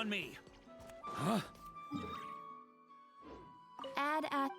on me. Huh? Add at...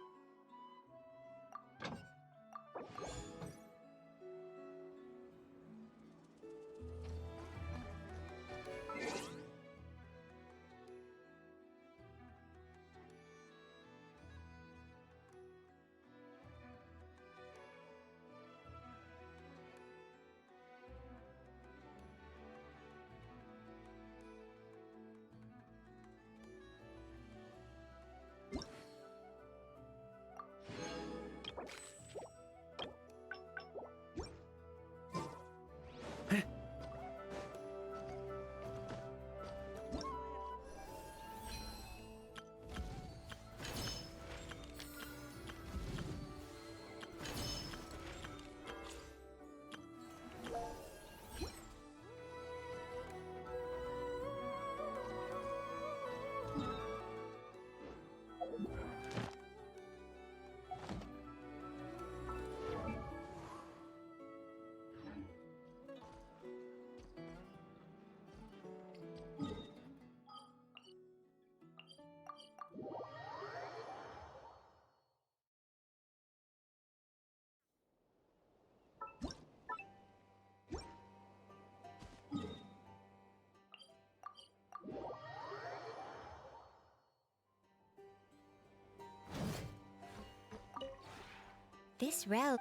This realm...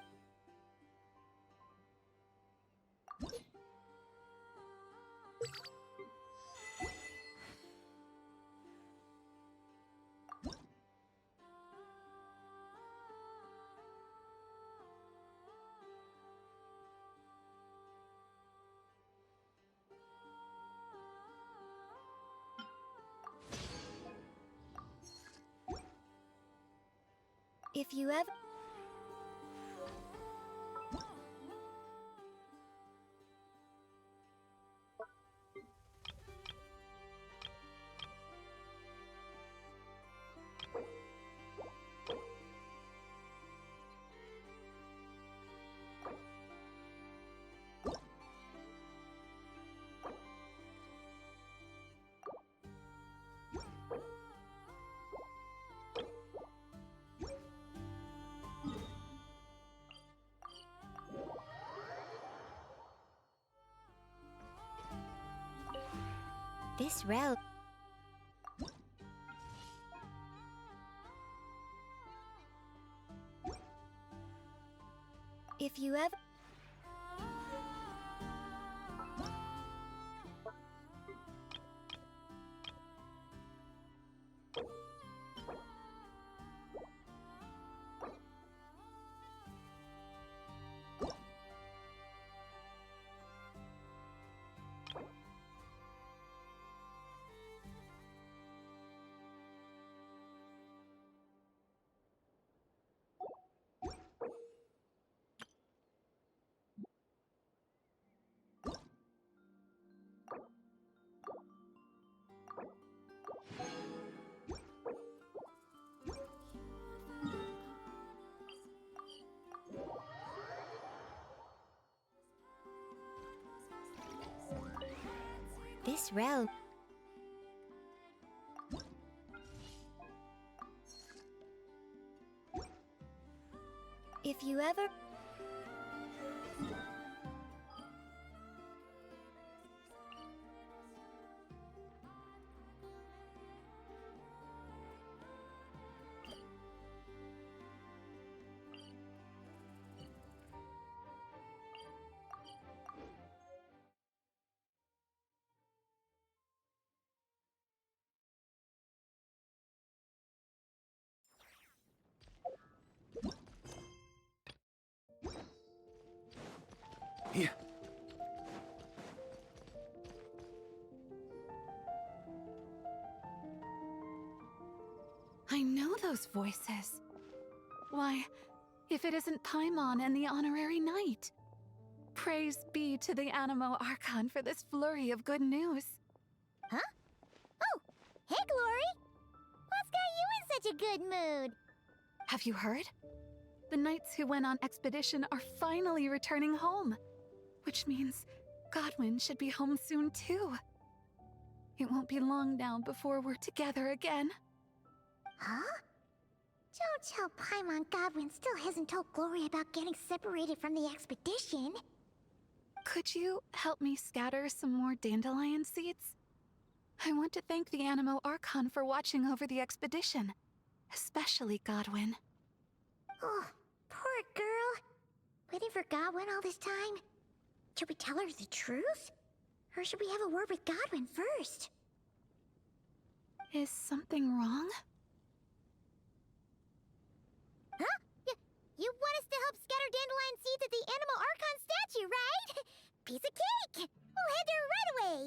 If you ever... This realm... If you ever... This realm... If you ever... Yeah. I know those voices. Why, if it isn't Paimon and the Honorary Knight. Praise be to the Animo Archon for this flurry of good news. Huh? Oh, hey, Glory! What's got you in such a good mood? Have you heard? The knights who went on expedition are finally returning home. Which means Godwin should be home soon too. It won't be long now before we're together again. Huh? Don't tell Paimon Godwin still hasn't told Glory about getting separated from the expedition. Could you help me scatter some more dandelion seeds? I want to thank the Anemo Archon for watching over the expedition. Especially Godwin. Oh, poor girl. Waiting for Godwin all this time? Should we tell her the truth? Or should we have a word with Godwin first? Is something wrong? Huh? You want us to help scatter dandelion seeds at the Anemo Archon statue, right? Piece of cake! We'll head there right away!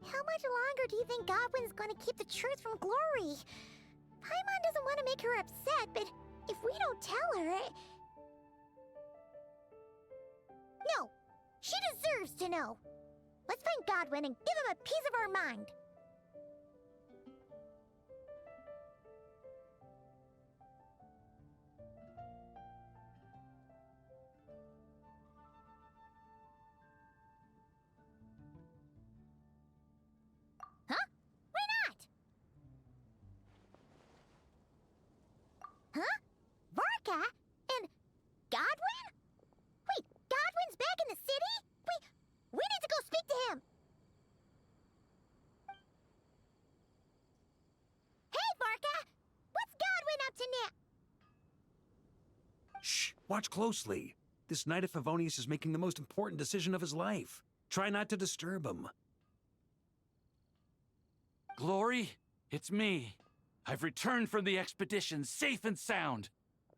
How much longer do you think Godwin's gonna keep the truth from Glory? Paimon doesn't want to make her upset, but if we don't tell her... No! She deserves to know! Let's find Godwin and give him a piece of our mind! Huh? Why not? Huh? Varka? And Godwin? Wait, Godwin's back in the city? We need to go speak to him! Hey, Varka! What's Godwin up to now? Shh! Watch closely. This Knight of Favonius is making the most important decision of his life. Try not to disturb him. Glory, it's me. I've returned from the expedition safe and sound.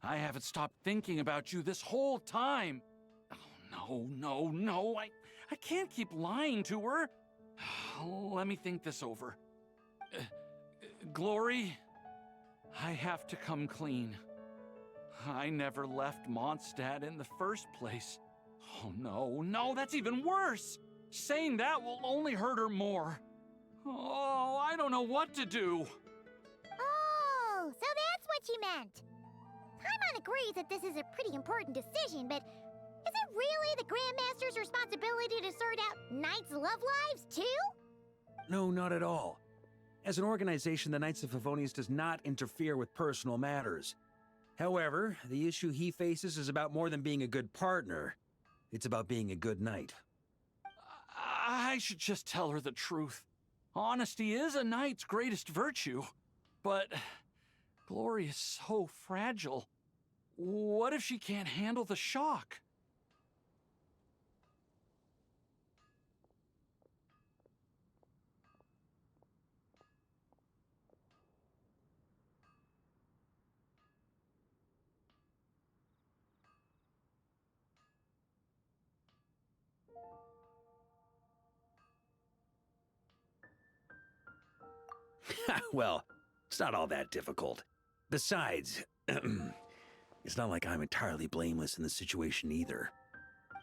I haven't stopped thinking about you this whole time. Oh, no. I can't keep lying to her. Let me think this over. Glory, I have to come clean. I never left Mondstadt in the first place. Oh, no, that's even worse. Saying that will only hurt her more. Oh, I don't know what to do. Oh, so that's what you meant. Paimon agrees that this is a pretty important decision, but is it really the Grandmaster's responsibility to sort out Knights' love lives, too? No, not at all. As an organization, the Knights of Favonius does not interfere with personal matters. However, the issue he faces is about more than being a good partner. It's about being a good knight. I should just tell her the truth. Honesty is a knight's greatest virtue. But Glory is so fragile. What if she can't handle the shock? Well, it's not all that difficult. Besides, it's not like I'm entirely blameless in the situation either.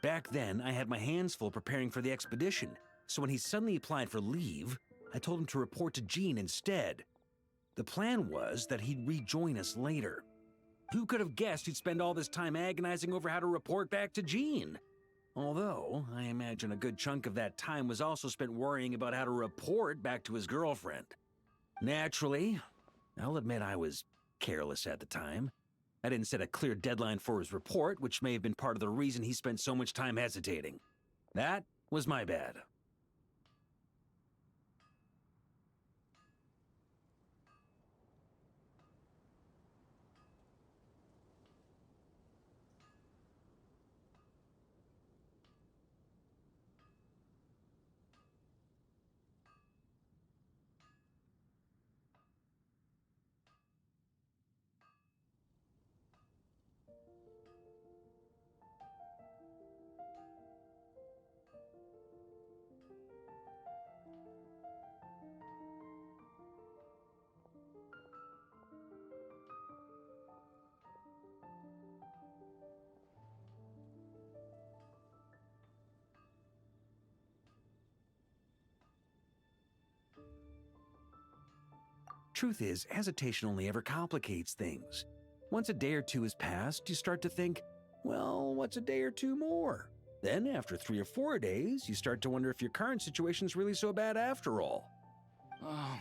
Back then, I had my hands full preparing for the expedition, so when he suddenly applied for leave, I told him to report to Jean instead. The plan was that he'd rejoin us later. Who could have guessed he'd spend all this time agonizing over how to report back to Jean? Although, I imagine a good chunk of that time was also spent worrying about how to report back to his girlfriend. Naturally, I'll admit I was careless at the time. I didn't set a clear deadline for his report, which may have been part of the reason he spent so much time hesitating. That was my bad. Truth is, hesitation only ever complicates things. Once a day or two has passed, you start to think, well, what's a day or two more? Then, after 3 or 4 days, you start to wonder if your current situation's really so bad after all. Oh,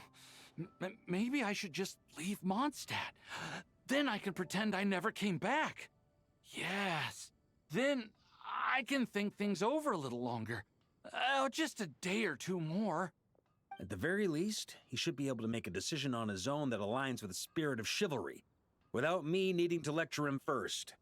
maybe I should just leave Mondstadt. Then I can pretend I never came back. Yes. Then I can think things over a little longer. Just a day or two more. At the very least, he should be able to make a decision on his own that aligns with the spirit of chivalry, without me needing to lecture him first.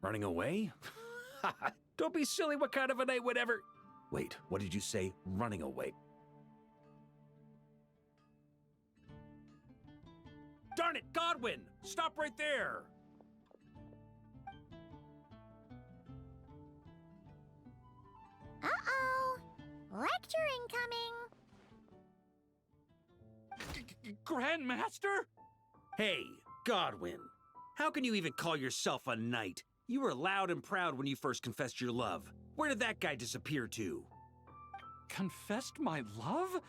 Running away? Don't be silly, what kind of a night would ever... Wait, what did you say? Running away? Darn it, Godwin! Stop right there! Uh-oh. Lecture incoming. Grandmaster? Hey, Godwin. How can you even call yourself a knight? You were loud and proud when you first confessed your love. Where did that guy disappear to? Confessed my love?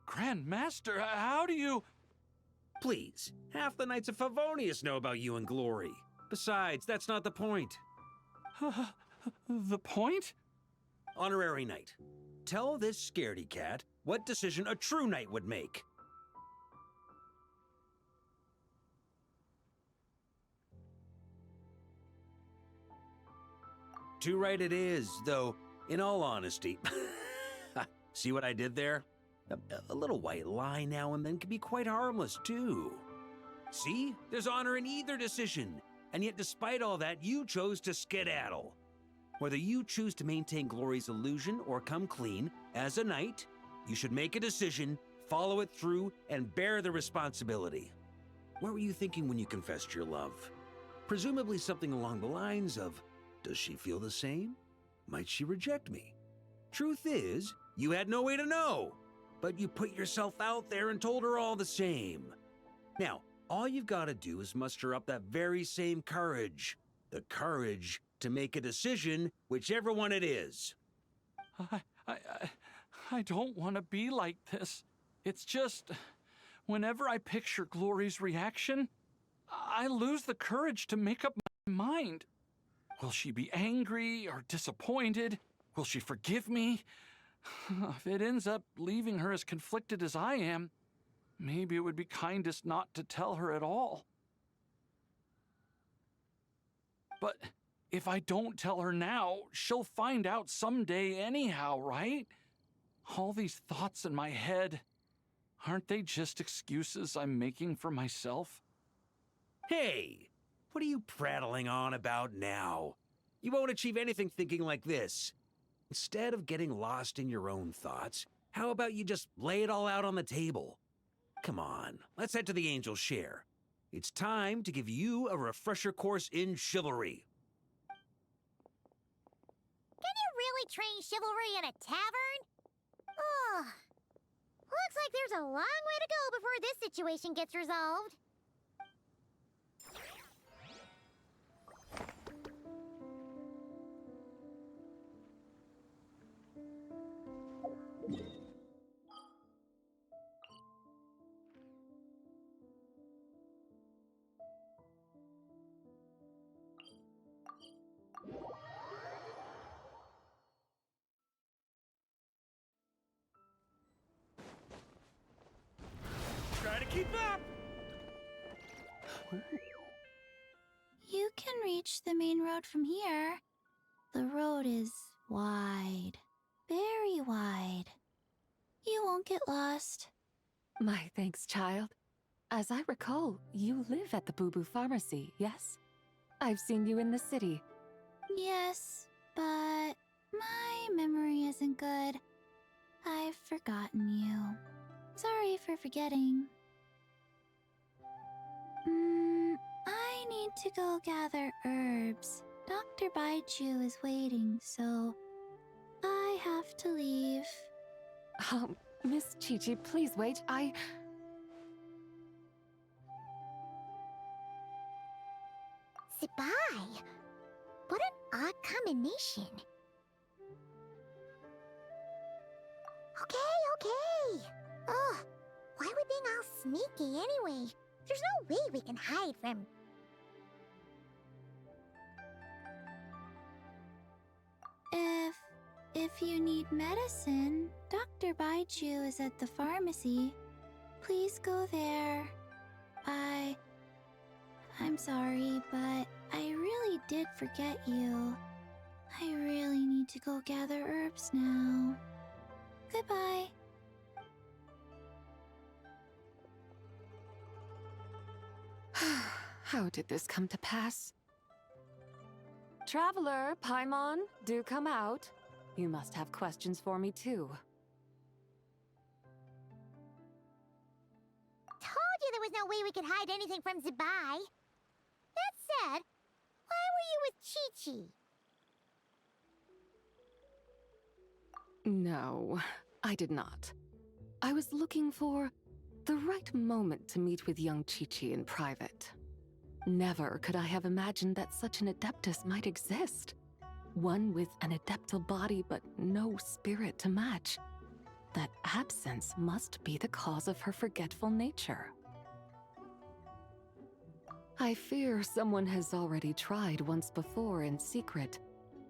Grandmaster, how do you... Please, half the knights of Favonius know about you and Glory. Besides, that's not the point. The point? Honorary knight, tell this scaredy cat what decision a true knight would make. Too right it is, though, in all honesty. See what I did there? A little white lie now and then can be quite harmless, too. See? There's honor in either decision. And yet, despite all that, you chose to skedaddle. Whether you choose to maintain Glory's illusion or come clean, as a knight, you should make a decision, follow it through, and bear the responsibility. What were you thinking when you confessed your love? Presumably something along the lines of, does she feel the same? Might she reject me? Truth is, you had no way to know, but you put yourself out there and told her all the same. Now, all you've got to do is muster up that very same courage. The courage to make a decision, whichever one it is. I don't want to be like this. It's just, whenever I picture Glory's reaction, I lose the courage to make up my mind. Will she be angry or disappointed? Will she forgive me? If it ends up leaving her as conflicted as I am, maybe it would be kindest not to tell her at all. But if I don't tell her now, she'll find out someday anyhow, right? All these thoughts in my head, aren't they just excuses I'm making for myself? Hey, what are you prattling on about now? You won't achieve anything thinking like this. Instead of getting lost in your own thoughts, how about you just lay it all out on the table? Come on, let's head to the Angel's Share. It's time to give you a refresher course in chivalry. Can you really train chivalry in a tavern? Oh, looks like there's a long way to go before this situation gets resolved. Try to keep up! You can reach the main road from here. The road is wide. Very wide. You won't get lost. My thanks, child. As I recall, you live at the Boo Boo Pharmacy, yes? I've seen you in the city. Yes, but my memory isn't good. I've forgotten you. Sorry for forgetting. I need to go gather herbs. Dr. Baichu is waiting, so I have to leave. Miss Chi-Chi, please wait. Zibai! What an odd combination. Okay. Ugh, why are we being all sneaky anyway? There's no way we can hide from... If you need medicine, Dr. Baiju is at the pharmacy. Please go there. I'm sorry, but I really did forget you. I really need to go gather herbs now. Goodbye. How did this come to pass? Traveler, Paimon, do come out. You must have questions for me too. Told you there was no way we could hide anything from Zibai. That said, why were you with Chi-Chi? No, I did not. I was looking for the right moment to meet with young Chi-Chi in private. Never could I have imagined that such an adeptus might exist. One with an adeptal body but no spirit to match. That absence must be the cause of her forgetful nature. I fear someone has already tried once before in secret.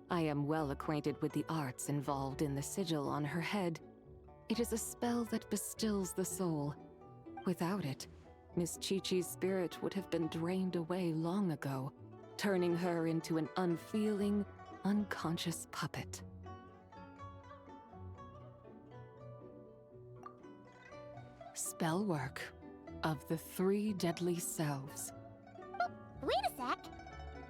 I am well acquainted with the arts involved in the sigil on her head. It is a spell that bestills the soul. Without it, Miss Chi-Chi's spirit would have been drained away long ago, turning her into an unfeeling, unconscious puppet. Spell work of the 3 deadly selves. Wait a sec.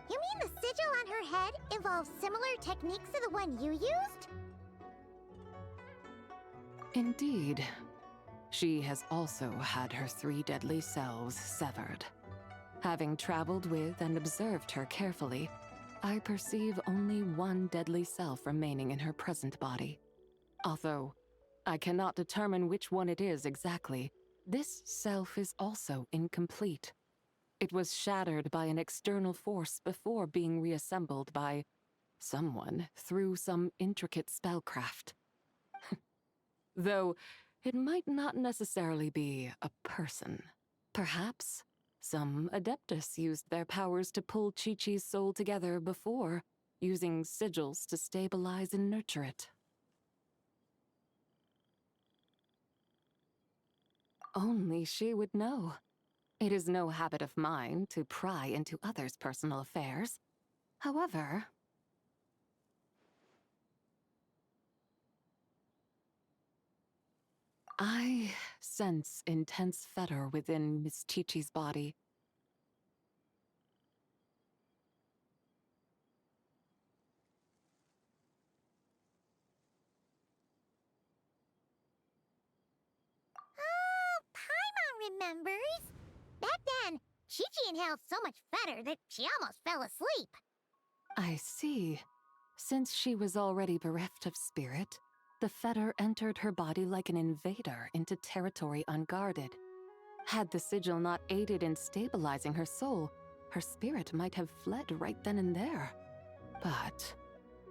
You mean the sigil on her head involves similar techniques to the one you used? Indeed. She has also had her 3 deadly selves severed. Having traveled with and observed her carefully, I perceive only 1 deadly self remaining in her present body. Although I cannot determine which one it is exactly, this self is also incomplete. It was shattered by an external force before being reassembled by someone through some intricate spellcraft. Though it might not necessarily be a person. Perhaps some adeptus used their powers to pull Chi-Chi's soul together before, using sigils to stabilize and nurture it. Only she would know. It is no habit of mine to pry into others' personal affairs. However, I sense intense fetor within Miss Chi-Chi's body. Oh, Paimon remembers. Back then, Chi-Chi inhaled so much fetor that she almost fell asleep. I see. Since she was already bereft of spirit, the fetor entered her body like an invader into territory unguarded. Had the sigil not aided in stabilizing her soul, her spirit might have fled right then and there. But,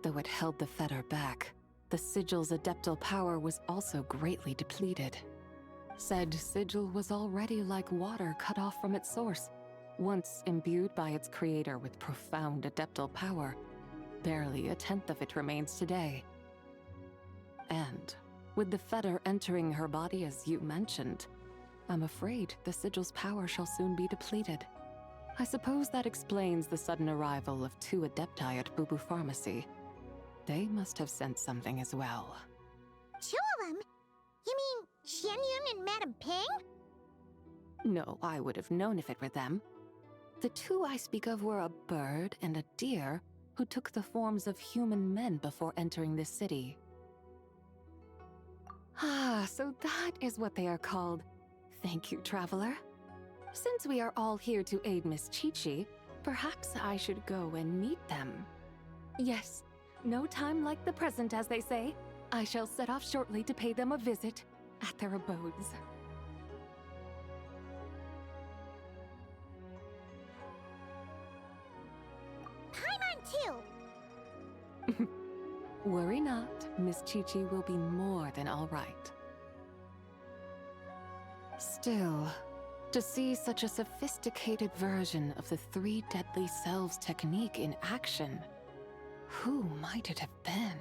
though it held the fetor back, the sigil's adeptal power was also greatly depleted. Said sigil was already like water cut off from its source, once imbued by its creator with profound adeptal power. Barely a tenth of it remains today. And, with the fetor entering her body as you mentioned, I'm afraid the sigil's power shall soon be depleted. I suppose that explains the sudden arrival of 2 adepti at Bubu Pharmacy. They must have sensed something as well. 2 of them? You mean Xianyun and Madame Ping? No, I would have known if it were them. The 2 I speak of were a bird and a deer who took the forms of human men before entering this city. Ah, so that is what they are called. Thank you, traveler. Since we are all here to aid Miss Chi-Chi, perhaps I should go and meet them. Yes, no time like the present, as they say. I shall set off shortly to pay them a visit. at their abodes. Paimon too! Worry not, Miss Chi-Chi will be more than all right. Still, to see such a sophisticated version of the Three Deadly Selves technique in action, who might it have been?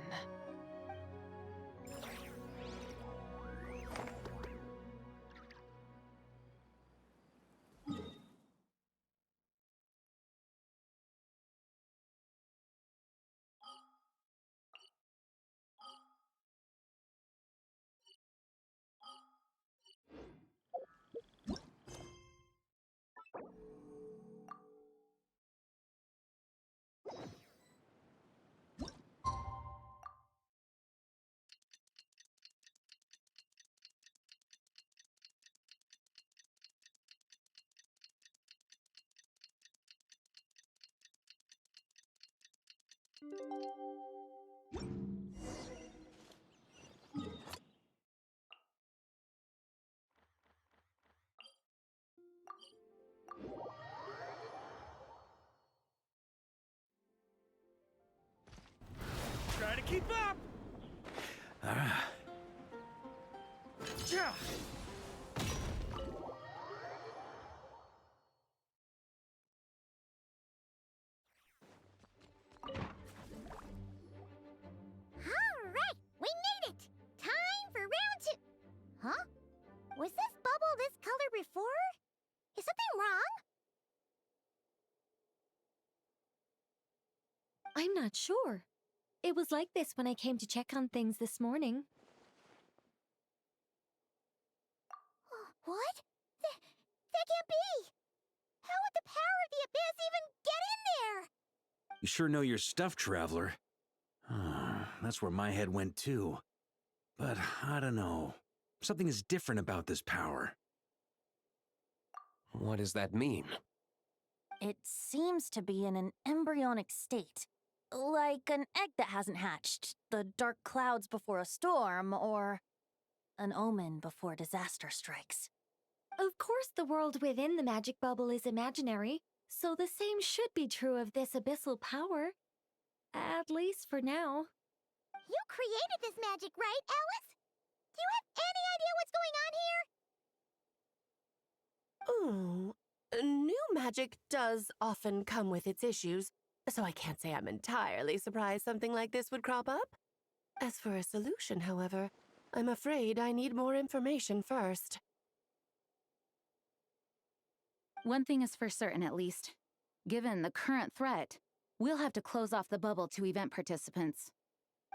Try to keep up! Yeah. Alright, we made it! Time for round 2! Huh? Was this bubble this color before? Is something wrong? I'm not sure. It was like this when I came to check on things this morning. What? That can't be! How would the power of the abyss even get in there? You sure know your stuff, Traveler. That's where my head went too. But I don't know. Something is different about this power. What does that mean? It seems to be in an embryonic state. Like an egg that hasn't hatched, the dark clouds before a storm, or an omen before disaster strikes. Of course, the world within the magic bubble is imaginary, so the same should be true of this abyssal power. At least for now. You created this magic, right, Alice? Do you have any idea what's going on here? Ooh, new magic does often come with its issues, so I can't say I'm entirely surprised something like this would crop up. As for a solution, however, I'm afraid I need more information first. One thing is for certain, at least. Given the current threat, we'll have to close off the bubble to event participants.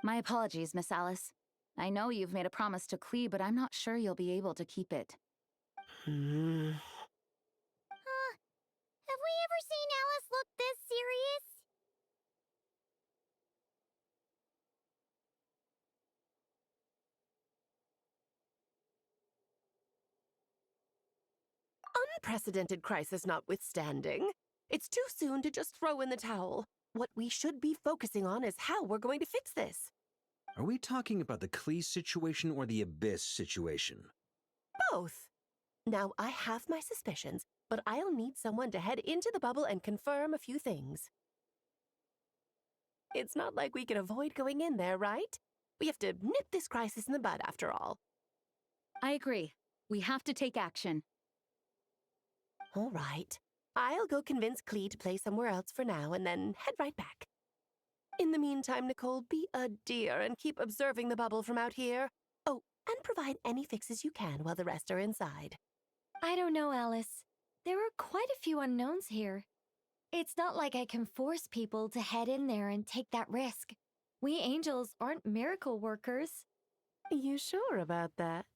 My apologies, Miss Alice. I know you've made a promise to Klee, but I'm not sure you'll be able to keep it. Have we ever seen Alice look this serious? Unprecedented crisis notwithstanding, it's too soon to just throw in the towel. What we should be focusing on is how we're going to fix this. Are we talking about the Klee situation or the Abyss situation? Both. Now, I have my suspicions, but I'll need someone to head into the bubble and confirm a few things. It's not like we can avoid going in there, right? We have to nip this crisis in the bud, after all. I agree. We have to take action. All right. I'll go convince Klee to play somewhere else for now and then head right back. In the meantime, Nicole, be a dear and keep observing the bubble from out here. Oh, and provide any fixes you can while the rest are inside. I don't know, Alice. There are quite a few unknowns here. It's not like I can force people to head in there and take that risk. We angels aren't miracle workers. You sure about that?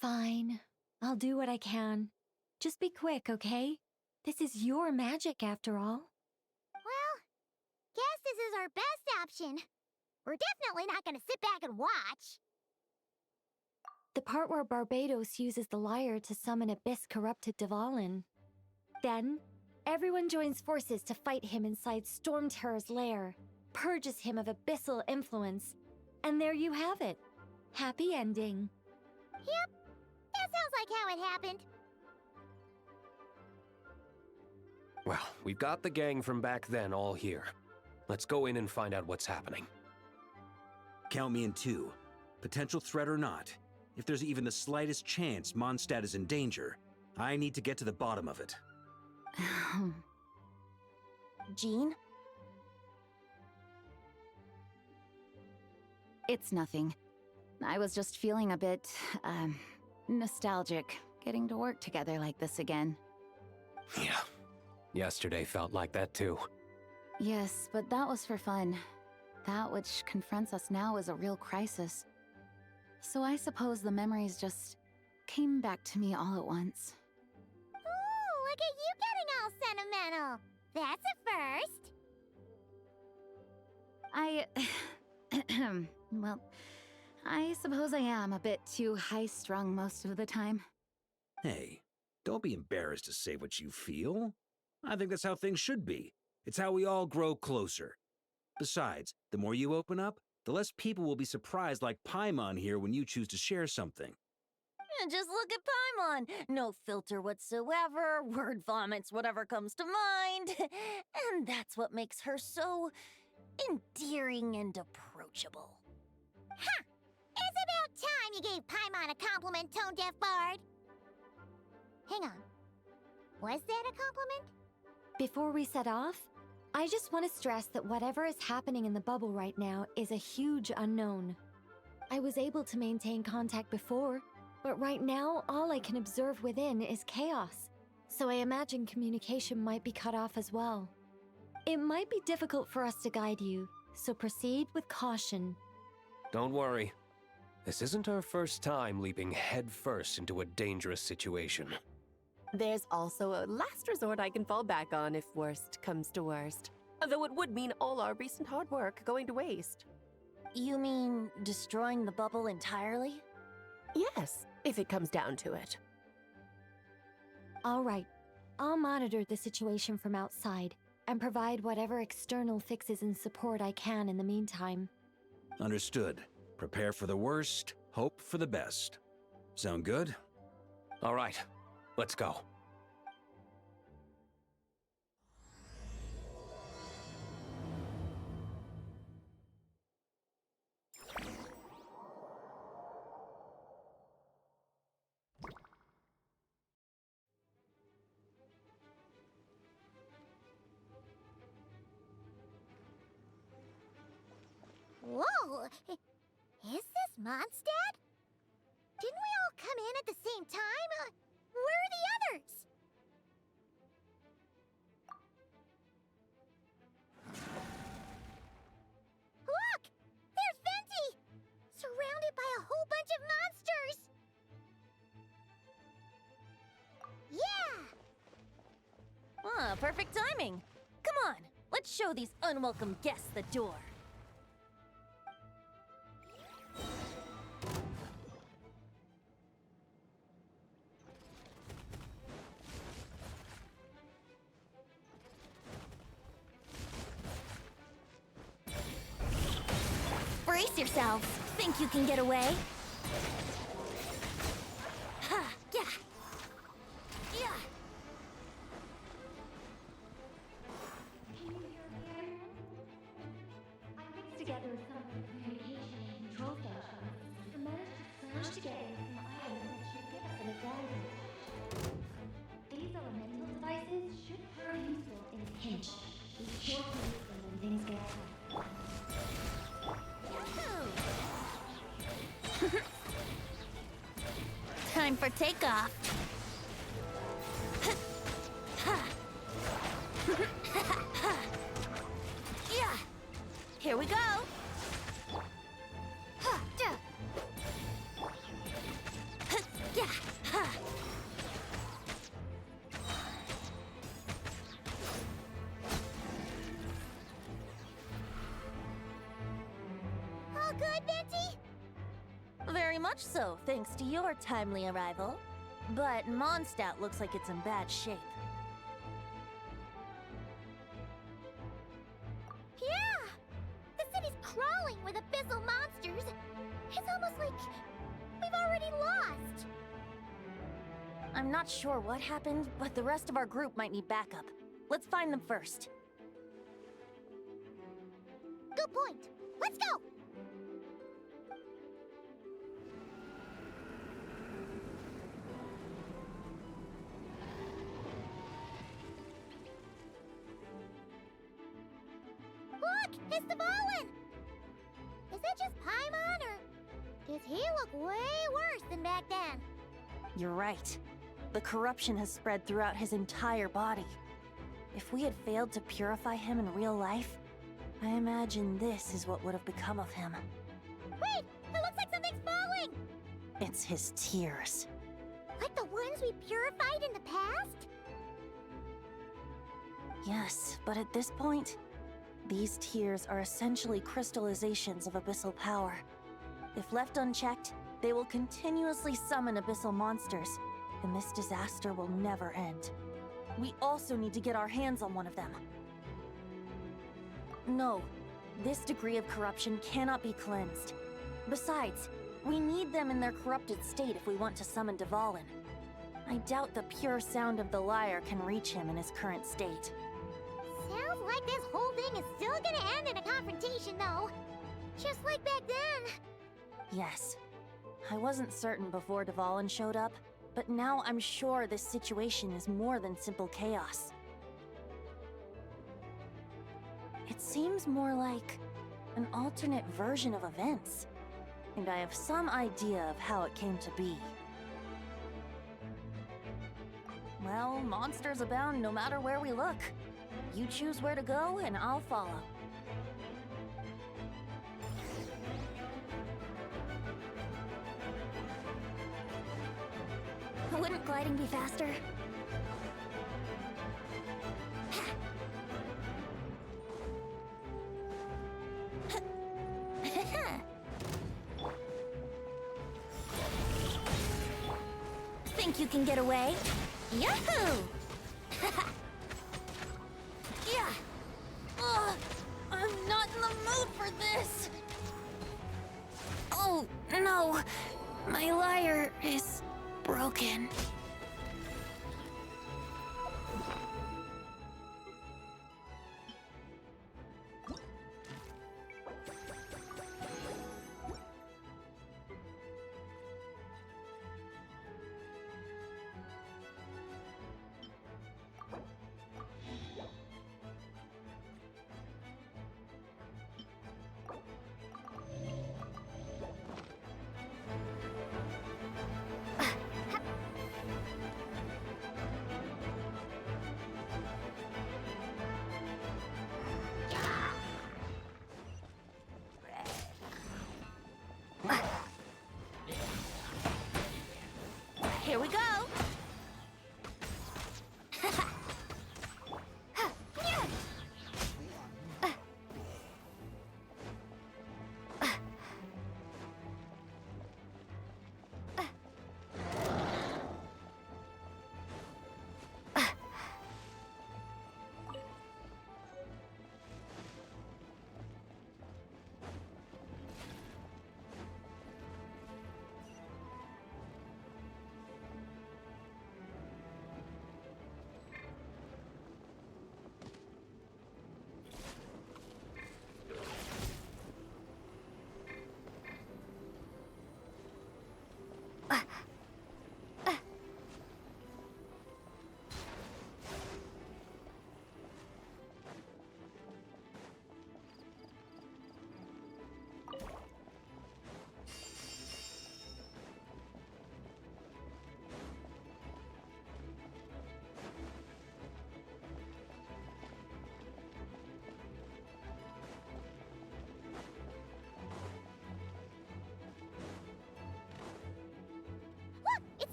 Fine. I'll do what I can. Just be quick, okay? This is your magic, after all. Well, guess this is our best option. We're definitely not gonna sit back and watch. The part where Barbados uses the lyre to summon abyss-corrupted Dvalin. Then, everyone joins forces to fight him inside Storm Terror's lair, purges him of abyssal influence, And there you have it. Happy ending. Yep, that sounds like how it happened. Well, we've got the gang from back then all here. Let's go in and find out what's happening. Count me in 2. Potential threat or not, if there's even the slightest chance Mondstadt is in danger, I need to get to the bottom of it. Jean? It's nothing. I was just feeling a bit, nostalgic, getting to work together like this again. Yeah. Yesterday felt like that too. Yes, but that was for fun. That which confronts us now is a real crisis. So I suppose the memories just came back to me all at once. Ooh, look at you getting all sentimental. That's a first. Well, I suppose I am a bit too high-strung most of the time. Hey, don't be embarrassed to say what you feel. I think that's how things should be. It's how we all grow closer. Besides, the more you open up, the less people will be surprised like Paimon here when you choose to share something. Just look at Paimon. No filter whatsoever, word vomits whatever comes to mind. And that's what makes her so endearing and approachable. Ha! It's about time you gave Paimon a compliment, tone-deaf bard. Hang on. Was that a compliment? Before we set off, I just want to stress that whatever is happening in the bubble right now is a huge unknown. I was able to maintain contact before, but right now all I can observe within is chaos, so I imagine communication might be cut off as well. It might be difficult for us to guide you, so proceed with caution. Don't worry. This isn't our first time leaping headfirst into a dangerous situation. There's also a last resort I can fall back on if worst comes to worst. Though it would mean all our recent hard work going to waste. You mean destroying the bubble entirely? Yes, if it comes down to it. All right, I'll monitor the situation from outside and provide whatever external fixes and support I can in the meantime. Understood. Prepare for the worst, hope for the best. Sound good? All right, let's go. Whoa! Is this Mondstadt? Didn't we all come in at the same time? Where are the others? Look! There's Venti! Surrounded by a whole bunch of monsters! Yeah! Ah, perfect timing. Come on, let's show these unwelcome guests the door. Brace yourselves. Think you can get away? Ha! Yeah! Yeah! I mixed together some communication and control functions and managed to surge together some items that should give us an advantage. These elemental devices should prove useful in a pinch. Be sure to use them when things get tough. Time for takeoff. Yeah. Here we go. Yeah. All good, Venti? Very much so, thanks to your timely arrival. But Mondstadt looks like it's in bad shape. Yeah! The city's crawling falling with abyssal monsters. It's almost like we've already lost. I'm not sure what happened, but the rest of our group might need backup. Let's find them first. Good point. Let's go! Look! It's the Fallen! Is that just Paimon, or does he look way worse than back then? You're right. The corruption has spread throughout his entire body. If we had failed to purify him in real life, I imagine this is what would have become of him. Wait! It looks like something's falling! It's his tears. Like the ones we purified in the past? Yes, but at this point, these tears are essentially crystallizations of abyssal power. If left unchecked, they will continuously summon abyssal monsters, and this disaster will never end. We also need to get our hands on one of them. No, this degree of corruption cannot be cleansed. Besides, we need them in their corrupted state if we want to summon Dvalin. I doubt the pure sound of the lyre can reach him in his current state. Sounds like this whole thing is still gonna end in a confrontation, though. Just like back then. Yes. I wasn't certain before Dvalin showed up, but now I'm sure this situation is more than simple chaos. It seems more like an alternate version of events, and I have some idea of how it came to be. Well, monsters abound no matter where we look. You choose where to go, and I'll follow. Wouldn't gliding be faster? Think you can get away? Yahoo! Yeah! Ugh, I'm not in the mood for this! Oh, no! My lyre is broken.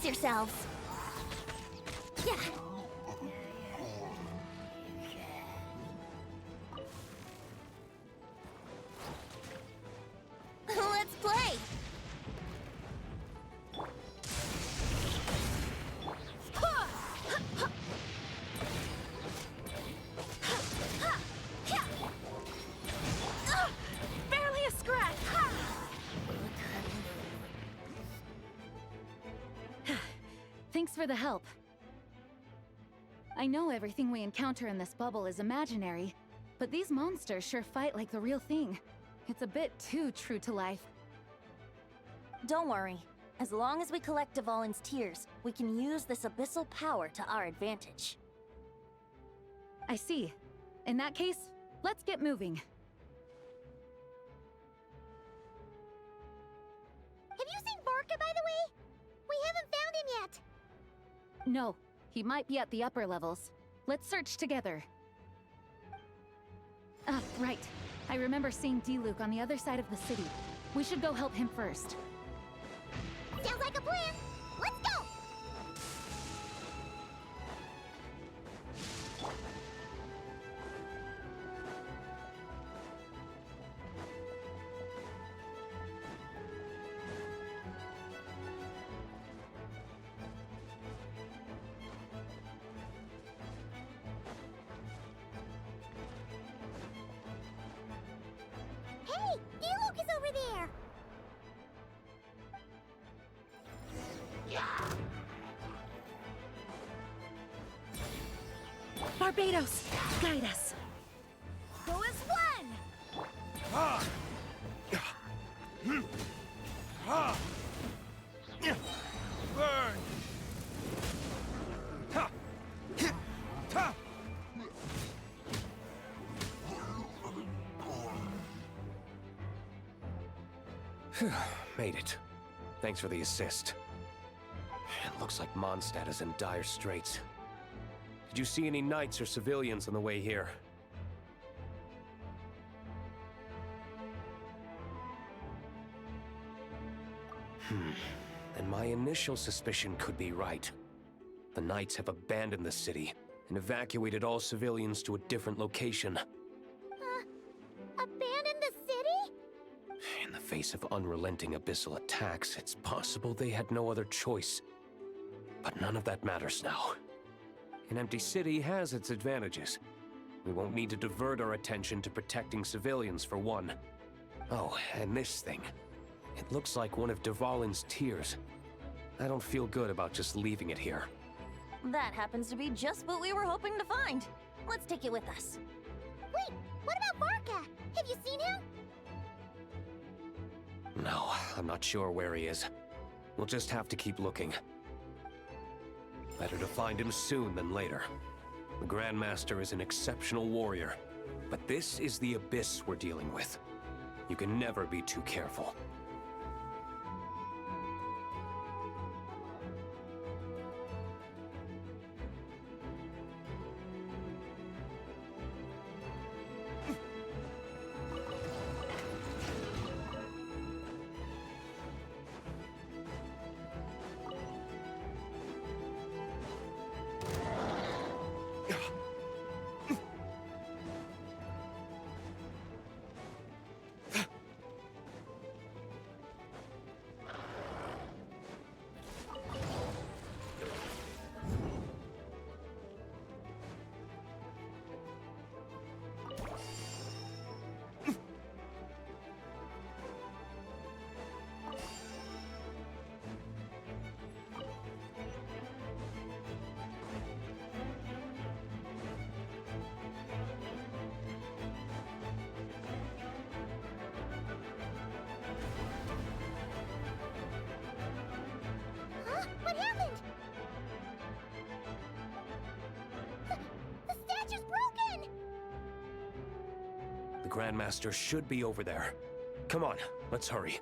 Brace yourselves. Yeah. Let's play. Barely a scratch! Thanks for the help. I know everything we encounter in this bubble is imaginary, but these monsters sure fight like the real thing. It's a bit too true to life. Don't worry. As long as we collect Dvalin's tears, we can use this abyssal power to our advantage. I see. In that case, let's get moving. Have you seen Barca, by the way? We haven't found him yet. No, he might be at the upper levels. Let's search together. Ah, right. I remember seeing D-Luke on the other side of the city. We should go help him first. Sounds like a plan. Let's go! Hey, D-Luke is over there! Barbados, guide us. Go as one! Burn! Made it. Thanks for the assist. It looks like Mondstadt is in dire straits. Did you see any knights or civilians on the way here? And my initial suspicion could be right. The knights have abandoned the city and evacuated all civilians to a different location. Abandon the city? In the face of unrelenting abyssal attacks, it's possible they had no other choice. But none of that matters now. An empty city has its advantages. We won't need to divert our attention to protecting civilians, for one. Oh, and this thing. It looks like one of Dvalin's tears. I don't feel good about just leaving it here. That happens to be just what we were hoping to find. Let's take it with us. Wait, what about Barca? Have you seen him? No, I'm not sure where he is. We'll just have to keep looking. Better to find him soon than later. The Grandmaster is an exceptional warrior, but this is the abyss we're dealing with. You can never be too careful. Huh? What happened? The statue's broken! The Grandmaster should be over there. Come on, let's hurry.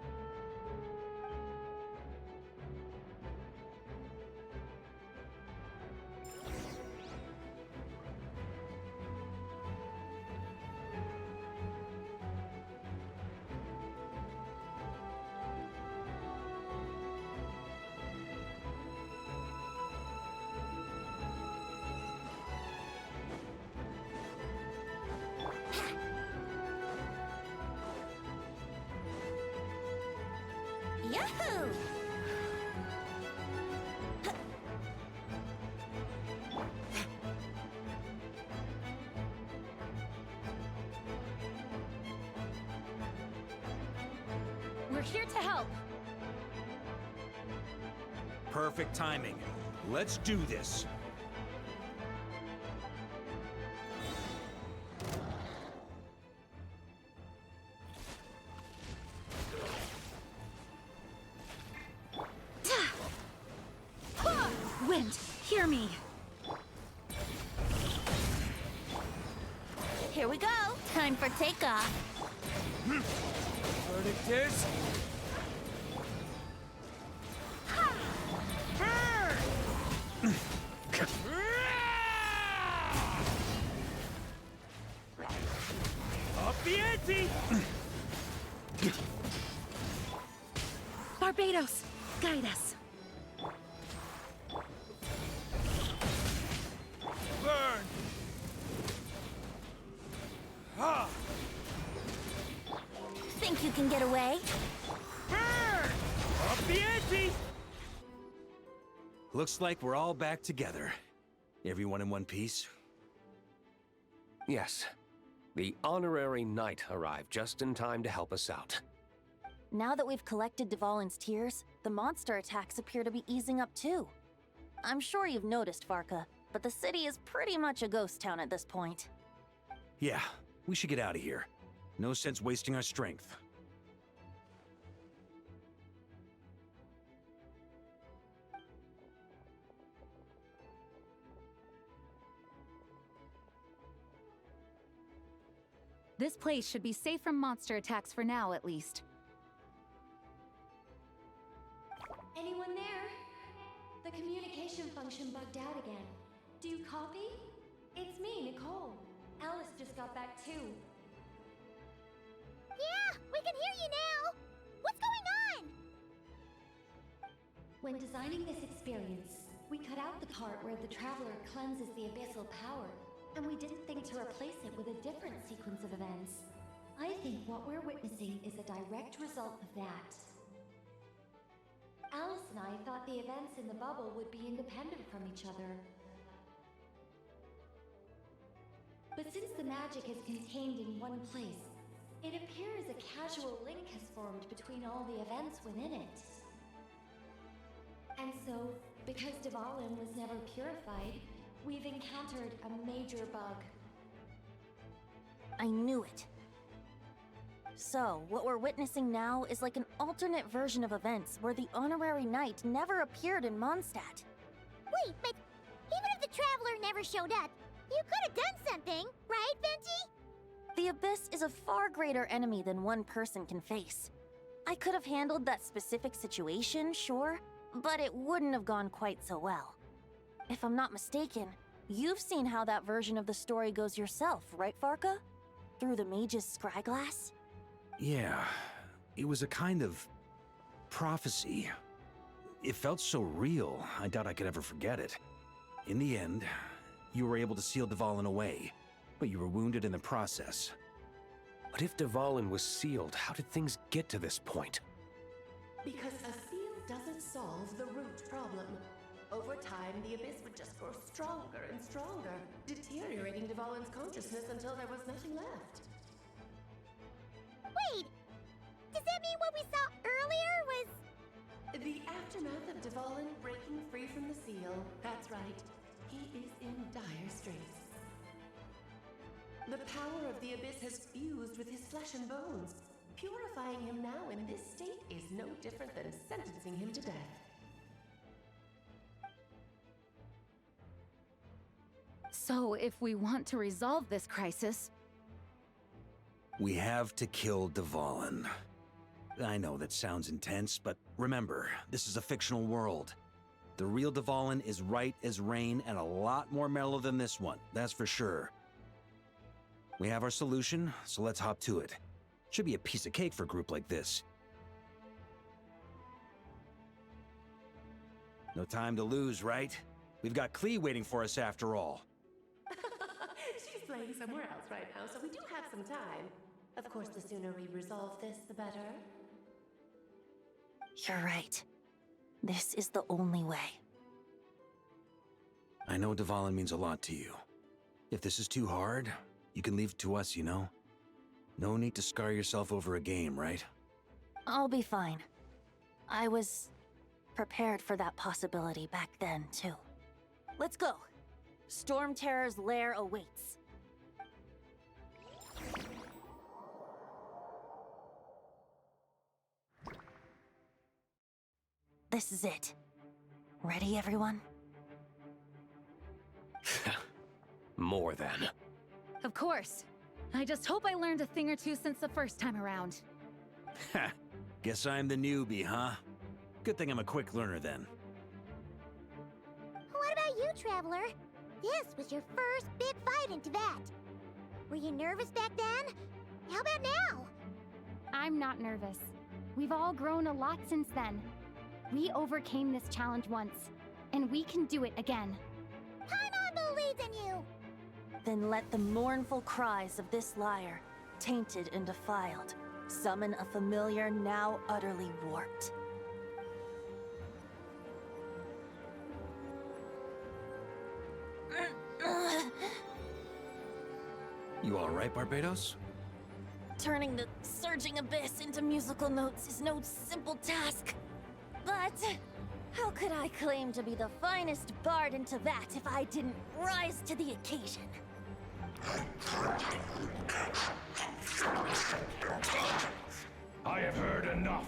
Yahoo! We're here to help. Perfect timing. Let's do this. Wind, hear me. Here we go. Time for takeoff. Verdict is... Up the ante! Barbados, guide us. Burn! Ah! Think you can get away? Burn! Up the ante! Looks like we're all back together. Everyone in one piece? Yes. The honorary knight arrived just in time to help us out. Now that we've collected Dvalin's tears, the monster attacks appear to be easing up too. I'm sure you've noticed, Farka, but the city is pretty much a ghost town at this point. Yeah, we should get out of here. No sense wasting our strength. This place should be safe from monster attacks for now, at least. Anyone there? The communication function bugged out again. Do you copy? It's me, Nicole. Alice just got back too. Yeah, we can hear you now! What's going on? When designing this experience, we cut out the part where the traveler cleanses the abyssal power, and we didn't think to replace it with a different sequence of events. I think what we're witnessing is a direct result of that. Alice and I thought the events in the bubble would be independent from each other. But since the magic is contained in one place, it appears a casual link has formed between all the events within it. And so, because Dvalin was never purified, we've encountered a major bug. I knew it. So, what we're witnessing now is like an alternate version of events where the honorary knight never appeared in Mondstadt. Wait, but even if the Traveler never showed up, you could have done something, right, Venti? The Abyss is a far greater enemy than one person can face. I could have handled that specific situation, sure, but it wouldn't have gone quite so well. If I'm not mistaken, you've seen how that version of the story goes yourself, right, Farka? Through the mage's scryglass? Yeah, it was a kind of prophecy. It felt so real, I doubt I could ever forget it. In the end, you were able to seal Dvalin away, but you were wounded in the process. But if Dvalin was sealed, how did things get to this point? Because a seal doesn't solve the root problem. Over time, the Abyss would just grow stronger and stronger, deteriorating Dvalin's consciousness until there was nothing left. Wait! Does that mean what we saw earlier was... The aftermath of Dvalin breaking free from the seal. That's right. He is in dire straits. The power of the Abyss has fused with his flesh and bones. Purifying him now in this state is no different than sentencing him to death. So, if we want to resolve this crisis, We have to kill Dvalin. I know that sounds intense, but remember, this is a fictional world. The real Dvalin is right as rain and a lot more mellow than this one, that's for sure. We have our solution, so let's hop to it. Should be a piece of cake for a group like this. No time to lose, right? We've got Klee waiting for us after all. She's playing somewhere else right now, so we do have some time. Of course, the sooner we resolve this, the better. You're right. This is the only way. I know Dvalin means a lot to you. If this is too hard, you can leave it to us, you know? No need to scar yourself over a game, right? I'll be fine. I was prepared for that possibility back then, too. Let's go. Storm Terror's lair awaits. This is it. Ready, everyone? More than. Of course. I just hope I learned a thing or two since the first time around. Ha! Guess I'm the newbie, huh? Good thing I'm a quick learner then. What about you, Traveler? This was your first big fight in Tibet. Were you nervous back then? How about now? I'm not nervous. We've all grown a lot since then. We overcame this challenge once, and we can do it again. Paimon believes in you! Then let the mournful cries of this lyre, tainted and defiled, summon a familiar now utterly warped. You alright, Barbados? Turning the surging abyss into musical notes is no simple task. But how could I claim to be the finest bard in Tibet if I didn't rise to the occasion? I have heard enough.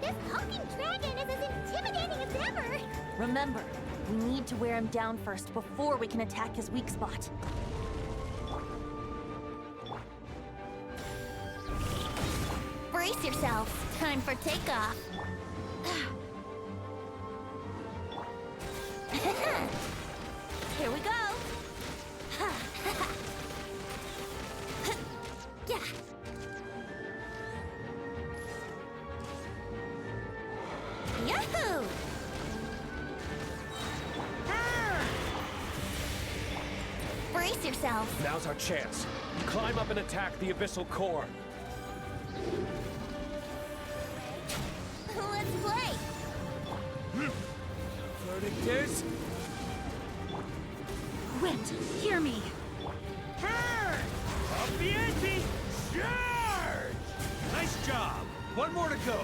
This hulking dragon is as intimidating as ever! Remember, we need to wear him down first before we can attack his weak spot. Brace yourselves. Time for takeoff. Here we go! Yeah. Yahoo! Brace yourselves. Now's our chance. Climb up and attack the abyssal core. Let's play. Verdict is... Wind, hear me. Up the ante! Charge! Nice job! One more to go!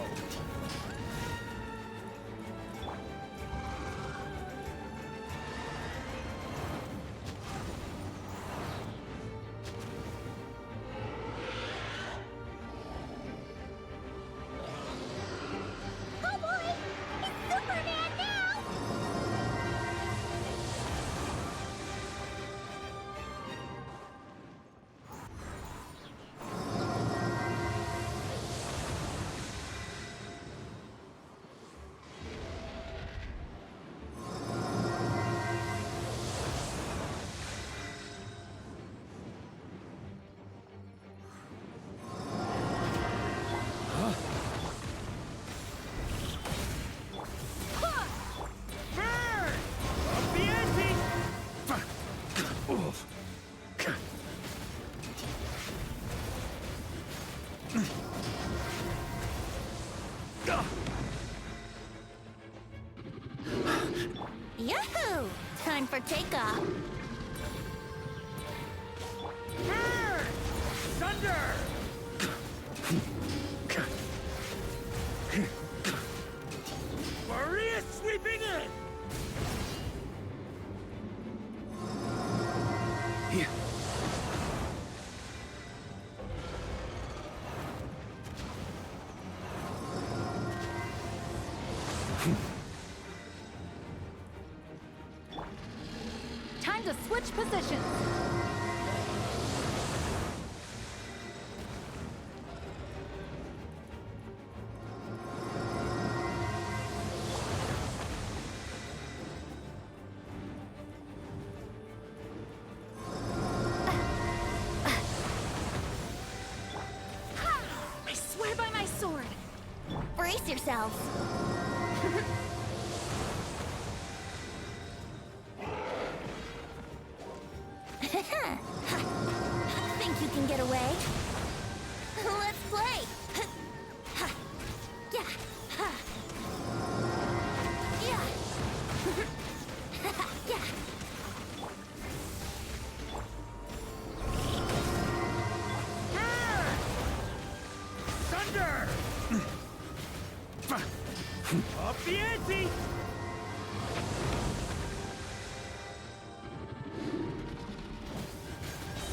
Oh boy! It's Superman now! Yahoo! Time for takeoff. Thunder! Maria sweeping in! Here. Time to switch positions. Brace yourselves. Think you can get away? Let's play! Yeah. Yeah. Yeah. Thunder! Up the ante!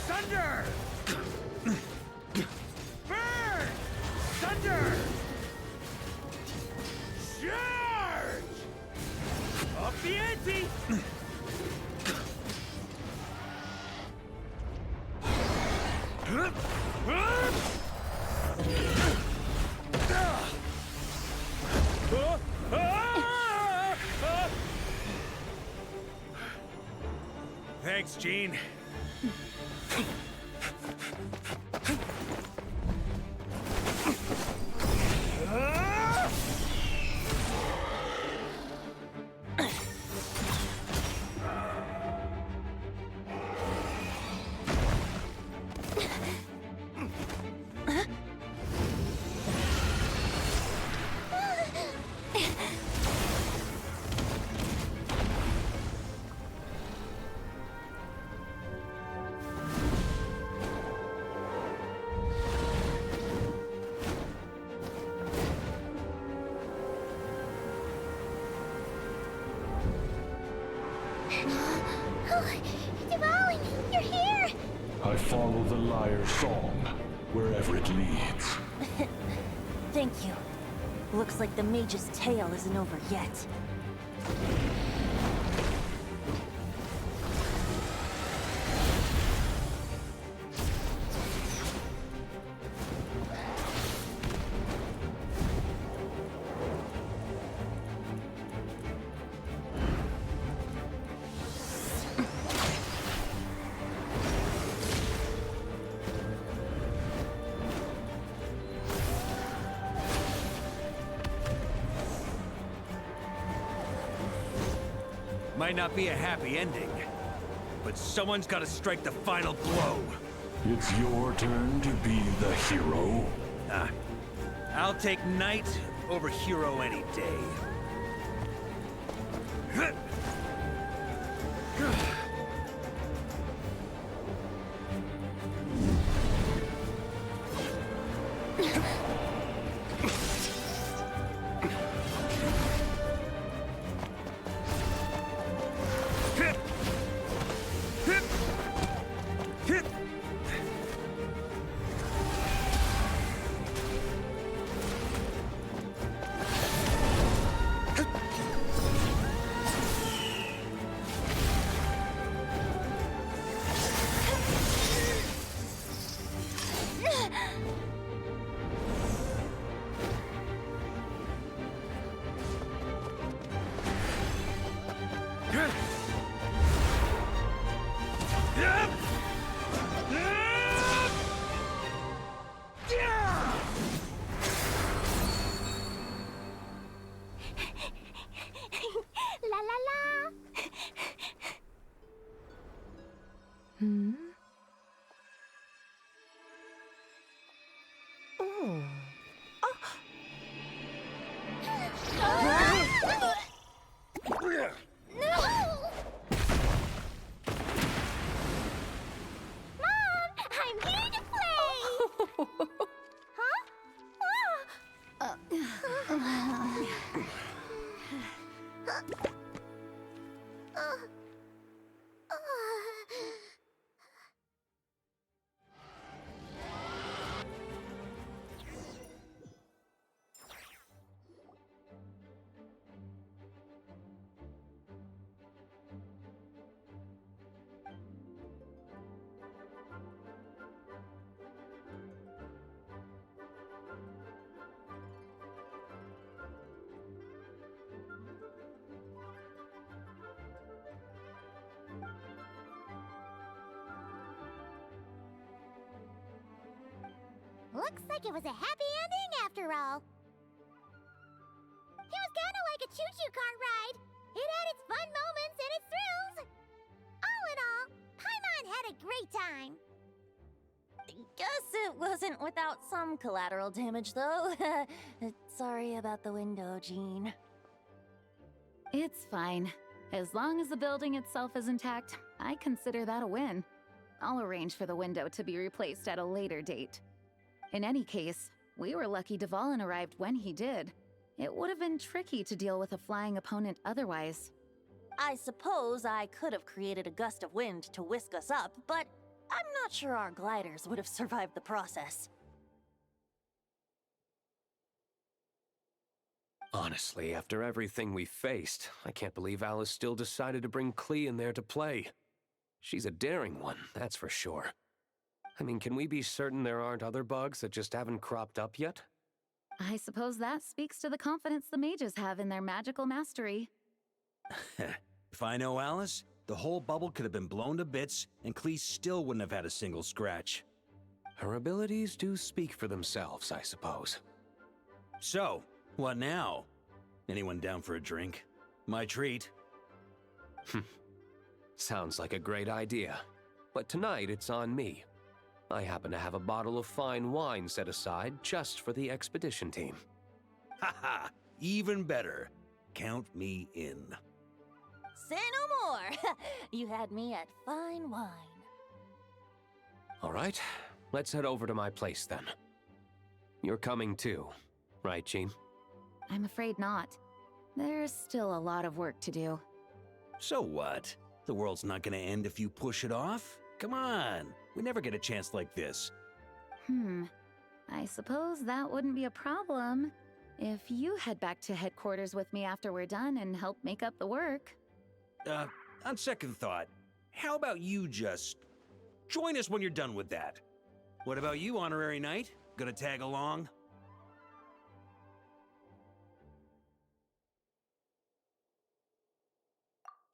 Thunder! Burn! Thunder! Charge! Up the ante! Thanks, Gene. Dwalling, you're here! I follow the lyre's song, wherever it leads. Thank you. Looks like the mage's tale isn't over yet. Might not be a happy ending, but someone's got to strike the final blow. It's your turn to be the hero. I'll take knight over hero any day. La la la! Oh. Mom, I'm here to play! Huh? Looks like it was a happy ending after all. like a choo-choo car ride. It had its fun moments and its thrills. All in all, Paimon had a great time. Guess it wasn't without some collateral damage, though. Sorry about the window, Jean. It's fine. As long as the building itself is intact, I consider that a win. I'll arrange for the window to be replaced at a later date. In any case, we were lucky Dvalin arrived when he did. It would have been tricky to deal with a flying opponent otherwise. I suppose I could have created a gust of wind to whisk us up, but I'm not sure our gliders would have survived the process. Honestly, after everything we faced, I can't believe Alice still decided to bring Klee in there to play. She's a daring one, that's for sure. I mean, can we be certain there aren't other bugs that just haven't cropped up yet? I suppose that speaks to the confidence the mages have in their magical mastery. If I know Alice, the whole bubble could have been blown to bits, and Klee still wouldn't have had a single scratch. Her abilities do speak for themselves, I suppose. So, what now? Anyone down for a drink? My treat. Sounds like a great idea. But tonight it's on me. I happen to have a bottle of fine wine set aside just for the expedition team. Haha, even better. Count me in. Say no more! You had me at fine wine. All right, let's head over to my place then. You're coming too, right, Jean? I'm afraid not. There's still a lot of work to do. So what? The world's not gonna end if you push it off? Come on, we never get a chance like this. I suppose that wouldn't be a problem if you head back to headquarters with me after we're done and help make up the work. On second thought, how about you just join us when you're done with that? What about you, Honorary Knight? Gonna tag along?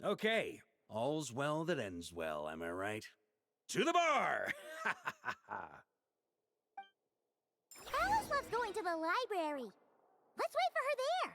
Okay, all's well that ends well, am I right? To the bar! Alice loves going to the library. Let's wait for her there.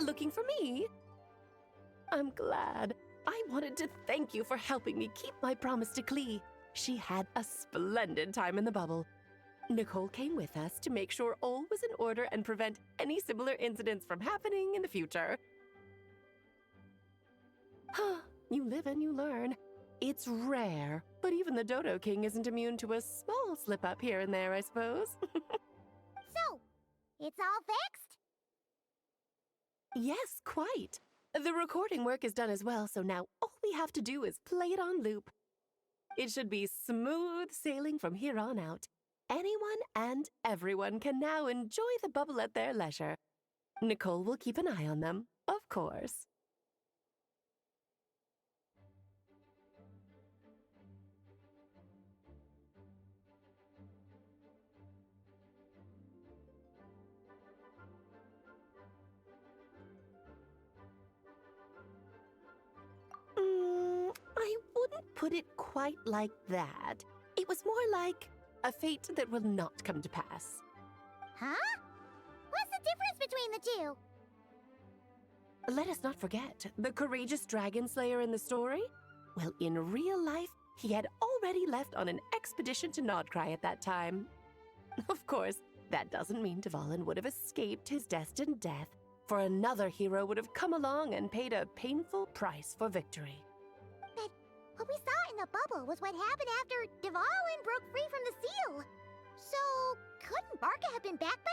Looking for me? I'm glad. I wanted to thank you for helping me keep my promise to Klee. She had a splendid time in the bubble. Nicole came with us to make sure all was in order and prevent any similar incidents from happening in the future. You live and you learn. It's rare, but even the Dodo King isn't immune to a small slip-up here and there, I suppose. So, it's all fixed? Yes, quite. The recording work is done as well, so now all we have to do is play it on loop. It should be smooth sailing from here on out. Anyone and everyone can now enjoy the bubble at their leisure. Nicole will keep an eye on them, of course. I wouldn't put it quite like that. It was more like a fate that will not come to pass. Huh? What's the difference between the two? Let us not forget, the courageous dragon slayer in the story? Well, in real life, he had already left on an expedition to Nodcry at that time. Of course, that doesn't mean Dvalin would have escaped his destined death, for another hero would have come along and paid a painful price for victory. What we saw in the bubble was what happened after Dvalin broke free from the seal. So, couldn't Barca have been back by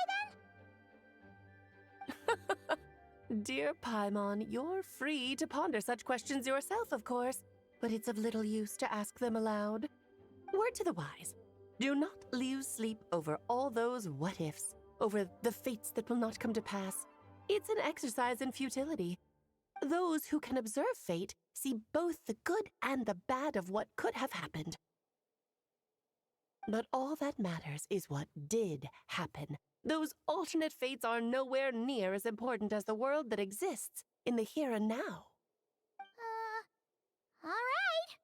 then? Dear Paimon, you're free to ponder such questions yourself, of course, but it's of little use to ask them aloud. Word to the wise. Do not lose sleep over all those what-ifs, over the fates that will not come to pass. It's an exercise in futility. Those who can observe fate see both the good and the bad of what could have happened. But all that matters is what did happen. Those alternate fates are nowhere near as important as the world that exists in the here and now. All right.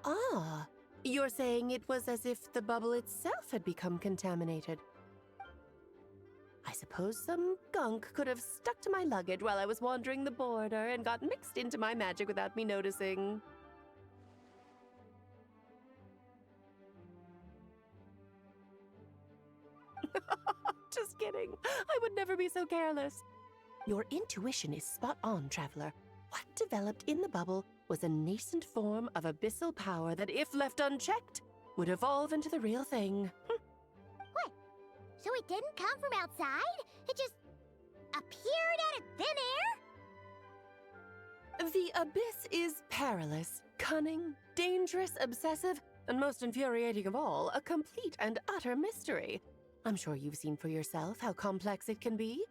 Ah, you're saying it was as if the bubble itself had become contaminated. I suppose some gunk could have stuck to my luggage while I was wandering the border and got mixed into my magic without me noticing. Just kidding. I would never be so careless. Your intuition is spot on, Traveler. What developed in the bubble was a nascent form of abyssal power that, if left unchecked, would evolve into the real thing. What? So it didn't come from outside? It just appeared out of thin air? The abyss is perilous, cunning, dangerous, obsessive, and most infuriating of all, a complete and utter mystery. I'm sure you've seen for yourself how complex it can be.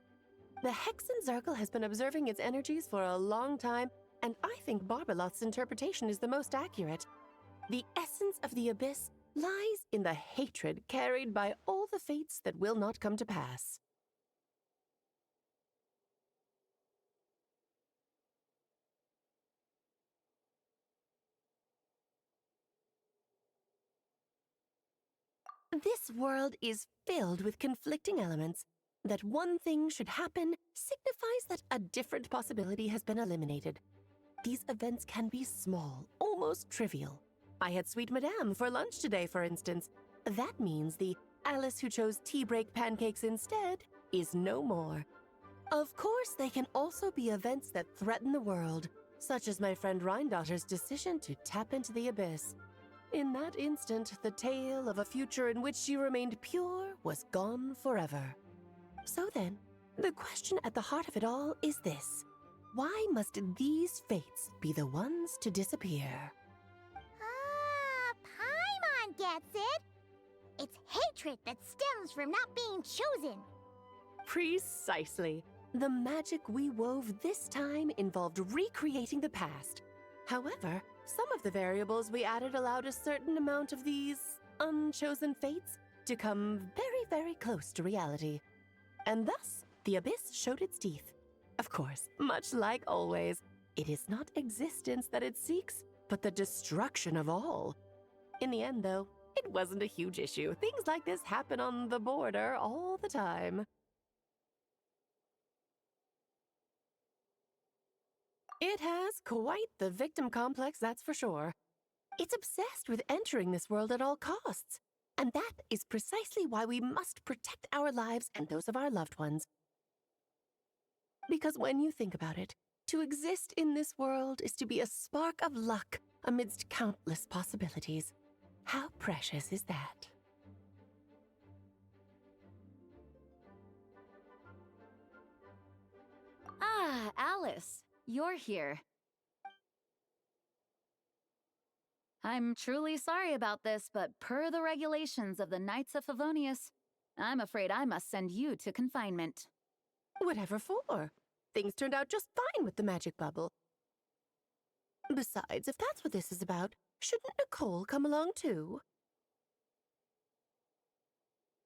The Hexen Circle has been observing its energies for a long time, and I think Barbalot's interpretation is the most accurate. The essence of the abyss lies in the hatred carried by all the fates that will not come to pass. This world is filled with conflicting elements. That one thing should happen signifies that a different possibility has been eliminated. These events can be small, almost trivial. I had Sweet Madame for lunch today, for instance. That means the Alice who chose tea break pancakes instead is no more. Of course, they can also be events that threaten the world, such as my friend Rhindotter's decision to tap into the abyss. In that instant, the tale of a future in which she remained pure was gone forever. So then, the question at the heart of it all is this. Why must these fates be the ones to disappear? Ah, Paimon gets it. It's hatred that stems from not being chosen. Precisely. The magic we wove this time involved recreating the past. However, some of the variables we added allowed a certain amount of these unchosen fates to come very, very close to reality. And thus, the abyss showed its teeth. Of course, much like always, it is not existence that it seeks, but the destruction of all. In the end, though, it wasn't a huge issue. Things like this happen on the border all the time. It has quite the victim complex, that's for sure. It's obsessed with entering this world at all costs. And that is precisely why we must protect our lives and those of our loved ones. Because when you think about it, to exist in this world is to be a spark of luck amidst countless possibilities. How precious is that? Ah, Alice, you're here. I'm truly sorry about this, but per the regulations of the Knights of Favonius, I'm afraid I must send you to confinement. Whatever for? Things turned out just fine with the magic bubble. Besides, if that's what this is about, shouldn't Nicole come along too?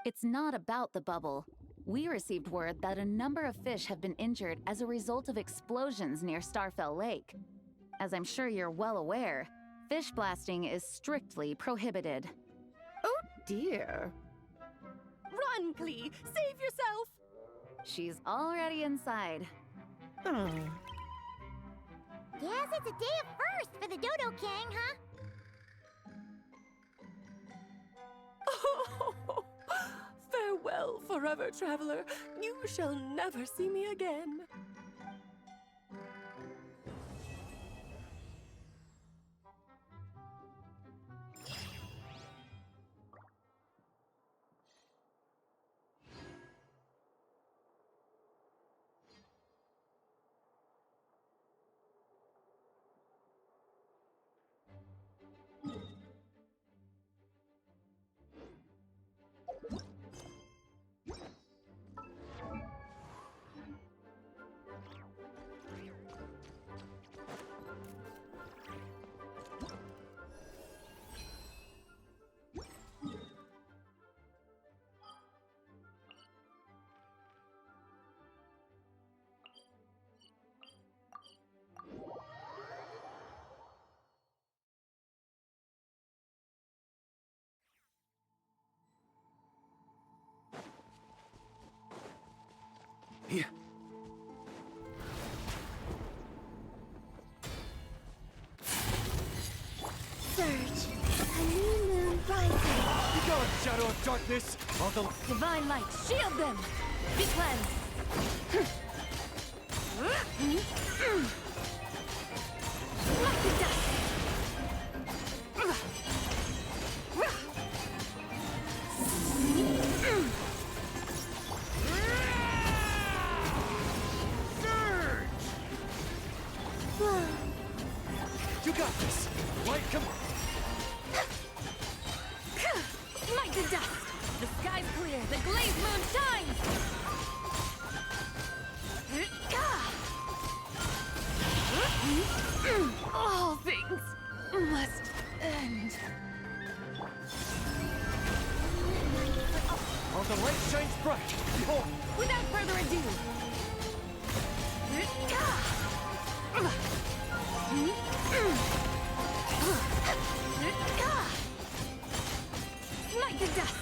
It's not about the bubble. We received word that a number of fish have been injured as a result of explosions near Starfell Lake. As I'm sure you're well aware, fish blasting is strictly prohibited. Oh dear. Run, Klee! Save yourself! She's already inside. Guess it's a day of first for the Dodo King, huh? forever, traveler. You shall never see me again. Yeah. Surge. A new moon rising. Be gone, shadow of darkness! All the Divine light, shield them! Be cleansed! Like the dust! You got this! Light, come on! Like the dust! The sky's clear, the glazed moon shines! All things must end. All the light shines bright! Behold! Without further ado! Like the dust!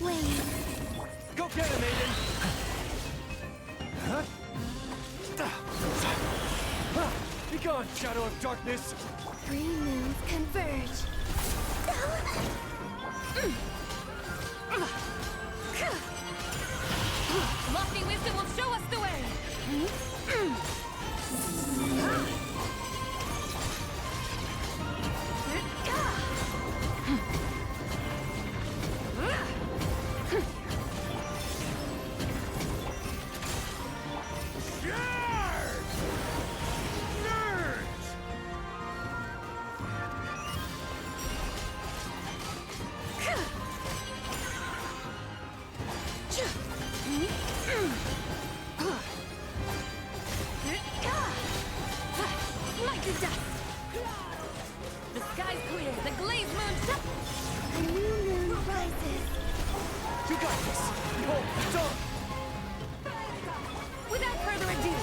Wait. Go get him, Aiden! Huh? Be gone, shadow of darkness! Three moons converge. Lofty wisdom will show us the way! Like the dust! The sky's clear, the glazed moon shines! A new moon rises. You got this! Behold, dawn! Without further ado!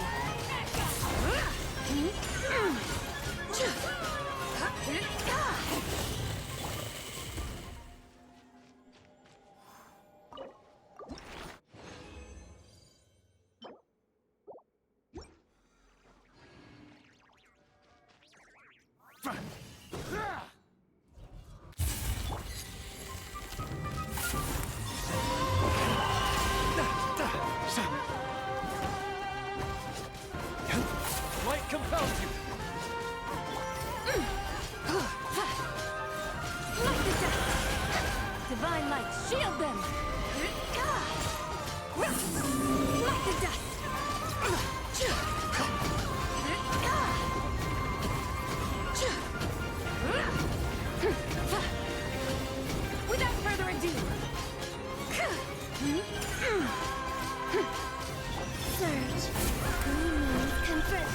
Light compels you! Like the dust! Divine light, shield them! Like the dust! Without further ado! Surge. Three moons converge.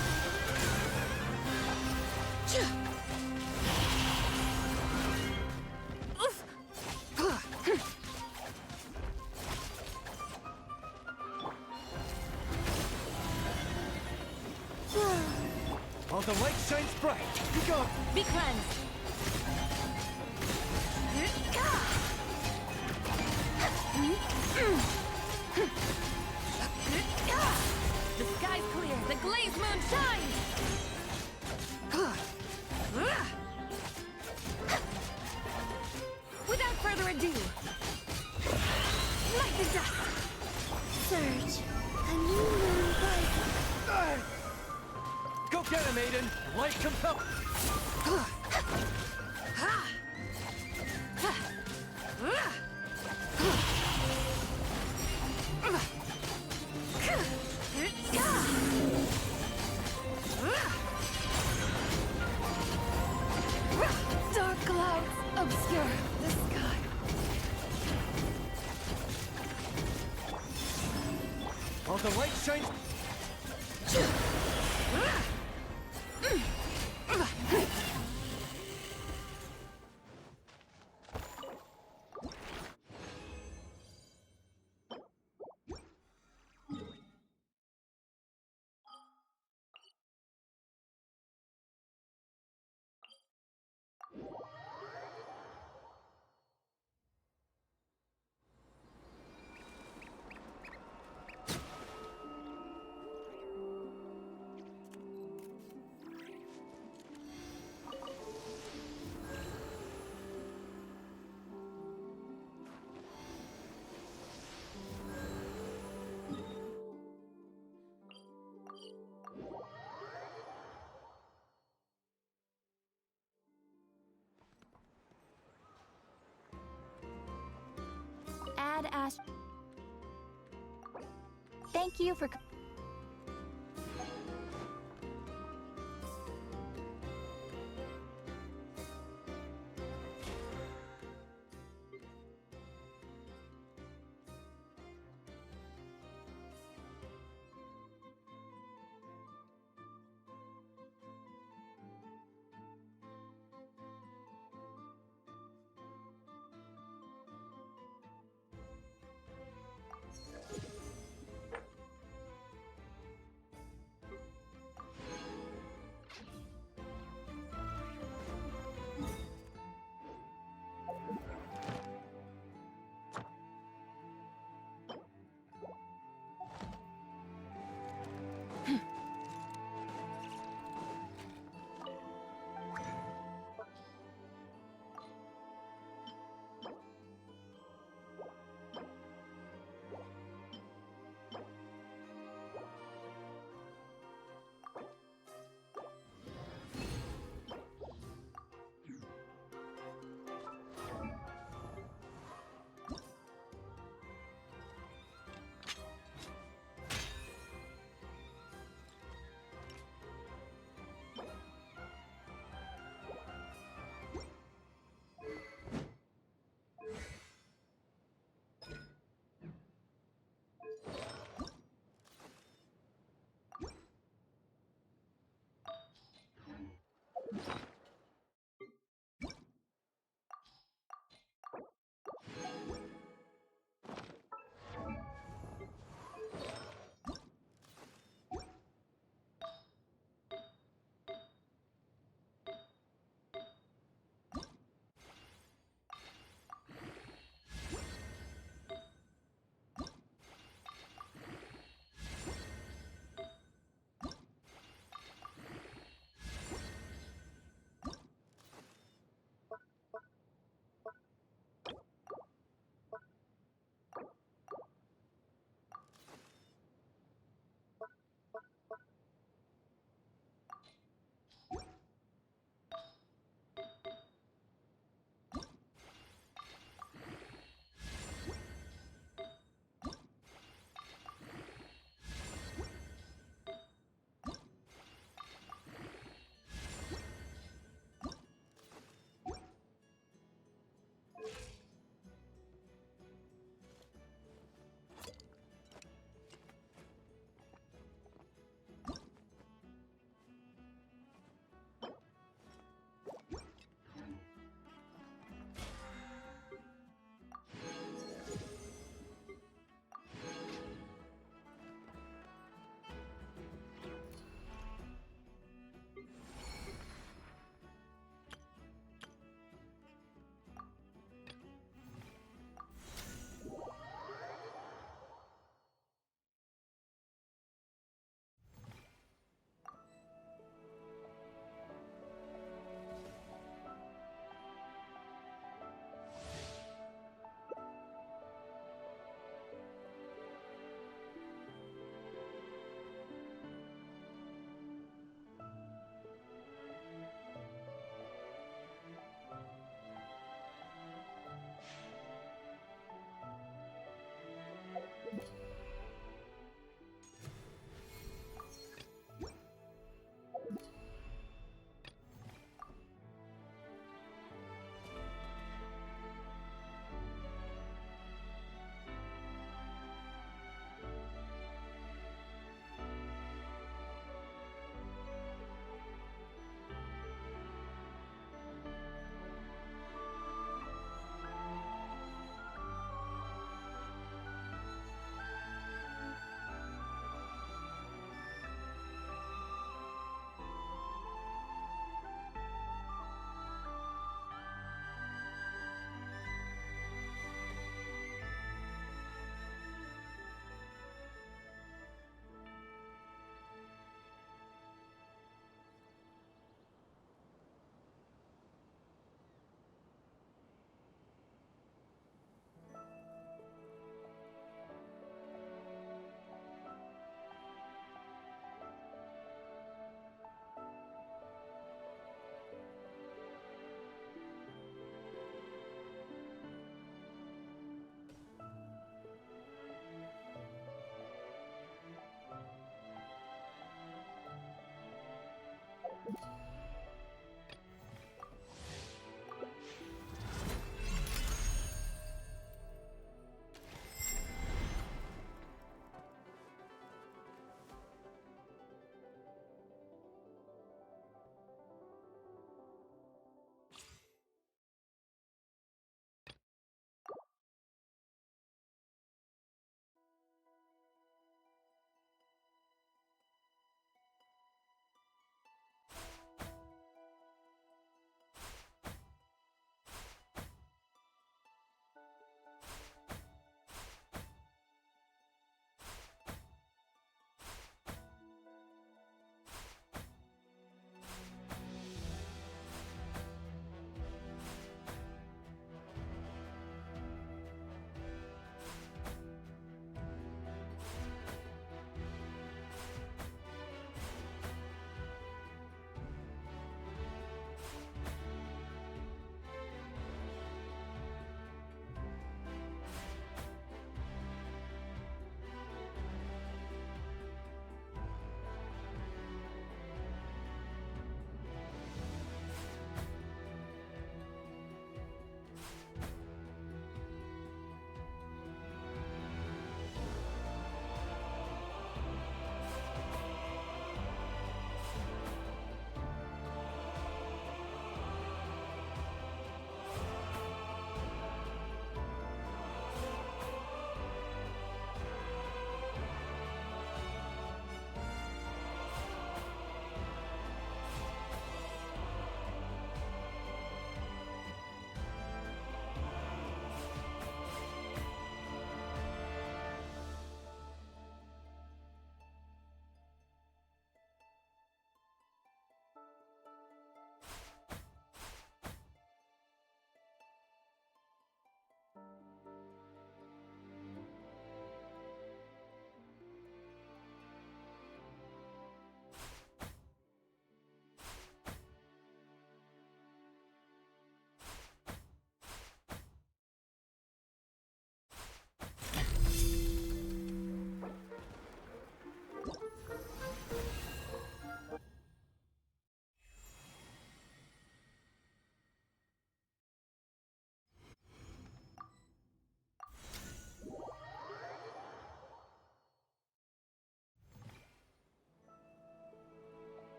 All the light shines bright! Be gone! Be cleansed! Do. Like the dust. Surge. A new moon rising. Go get him, Aiden! Light compel. Dark clouds obscure the sky. While the light shines. Add Ash. Thank you for.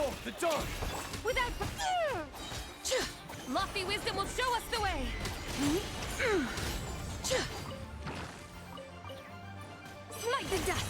Oh, the dark! Without... Lofty wisdom will show us the way! Smite the dust!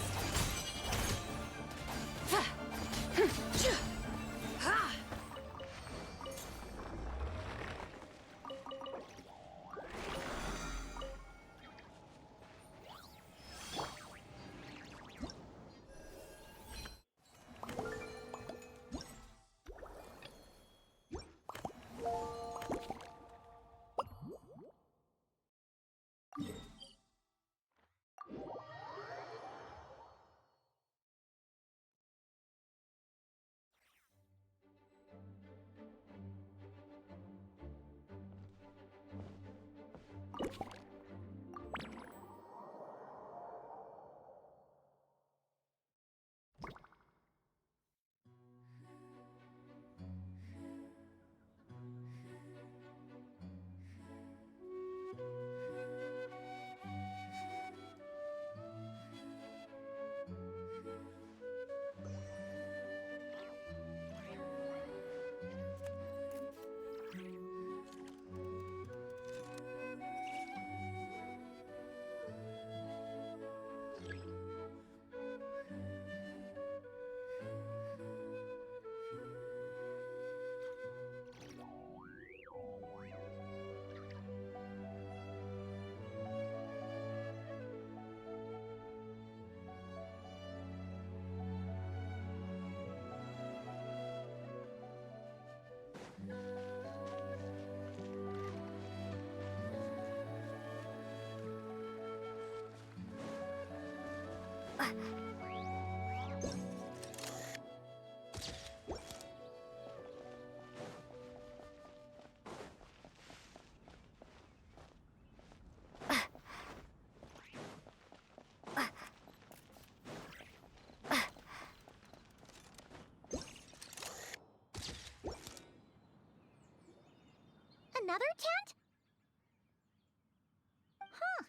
Another tent? Huh.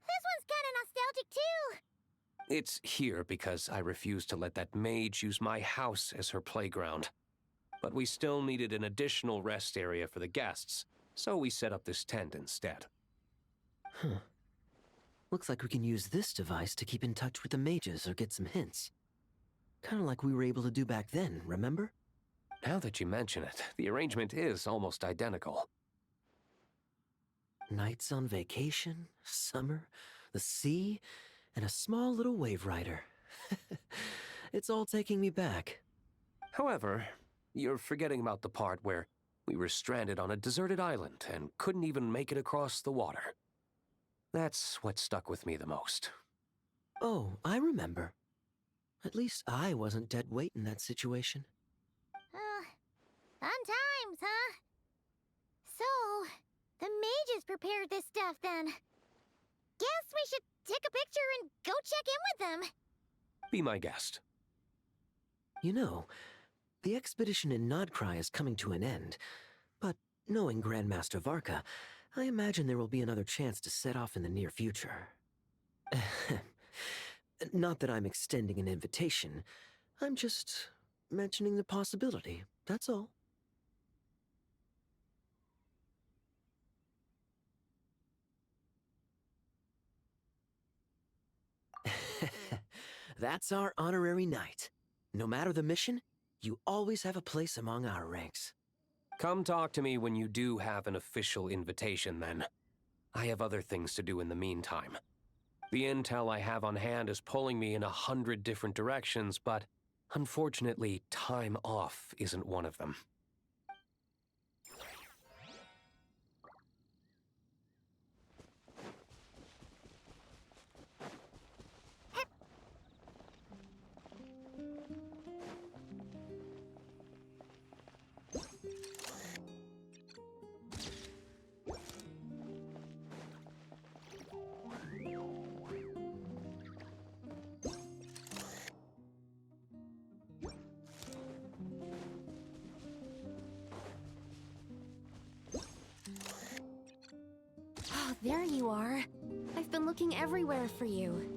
This one's kinda nostalgic too. It's here because I refused to let that mage use my house as her playground. But we still needed an additional rest area for the guests, so we set up this tent instead. Huh. Looks like we can use this device to keep in touch with the mages or get some hints. Kinda like we were able to do back then, remember? Now that you mention it, the arrangement is almost identical. Nights on vacation, summer, the sea, and a small little wave rider. It's all taking me back. However, you're forgetting about the part where we were stranded on a deserted island and couldn't even make it across the water. That's what stuck with me the most. Oh, I remember. At least I wasn't dead weight in that situation. Fun times, huh? So, the mages prepared this stuff then. Guess we should take a picture and go check in with them. Be my guest. You know, the expedition in Nodcry is coming to an end, but knowing Grandmaster Varka, I imagine there will be another chance to set off in the near future. Not that I'm extending an invitation, I'm just mentioning the possibility, that's all. That's our honorary knight. No matter the mission, you always have a place among our ranks. Come talk to me when you do have an official invitation, then. I have other things to do in the meantime. The intel I have on hand is pulling me in 100 different directions, but unfortunately, time off isn't one of them. Oh, there you are. I've been looking everywhere for you.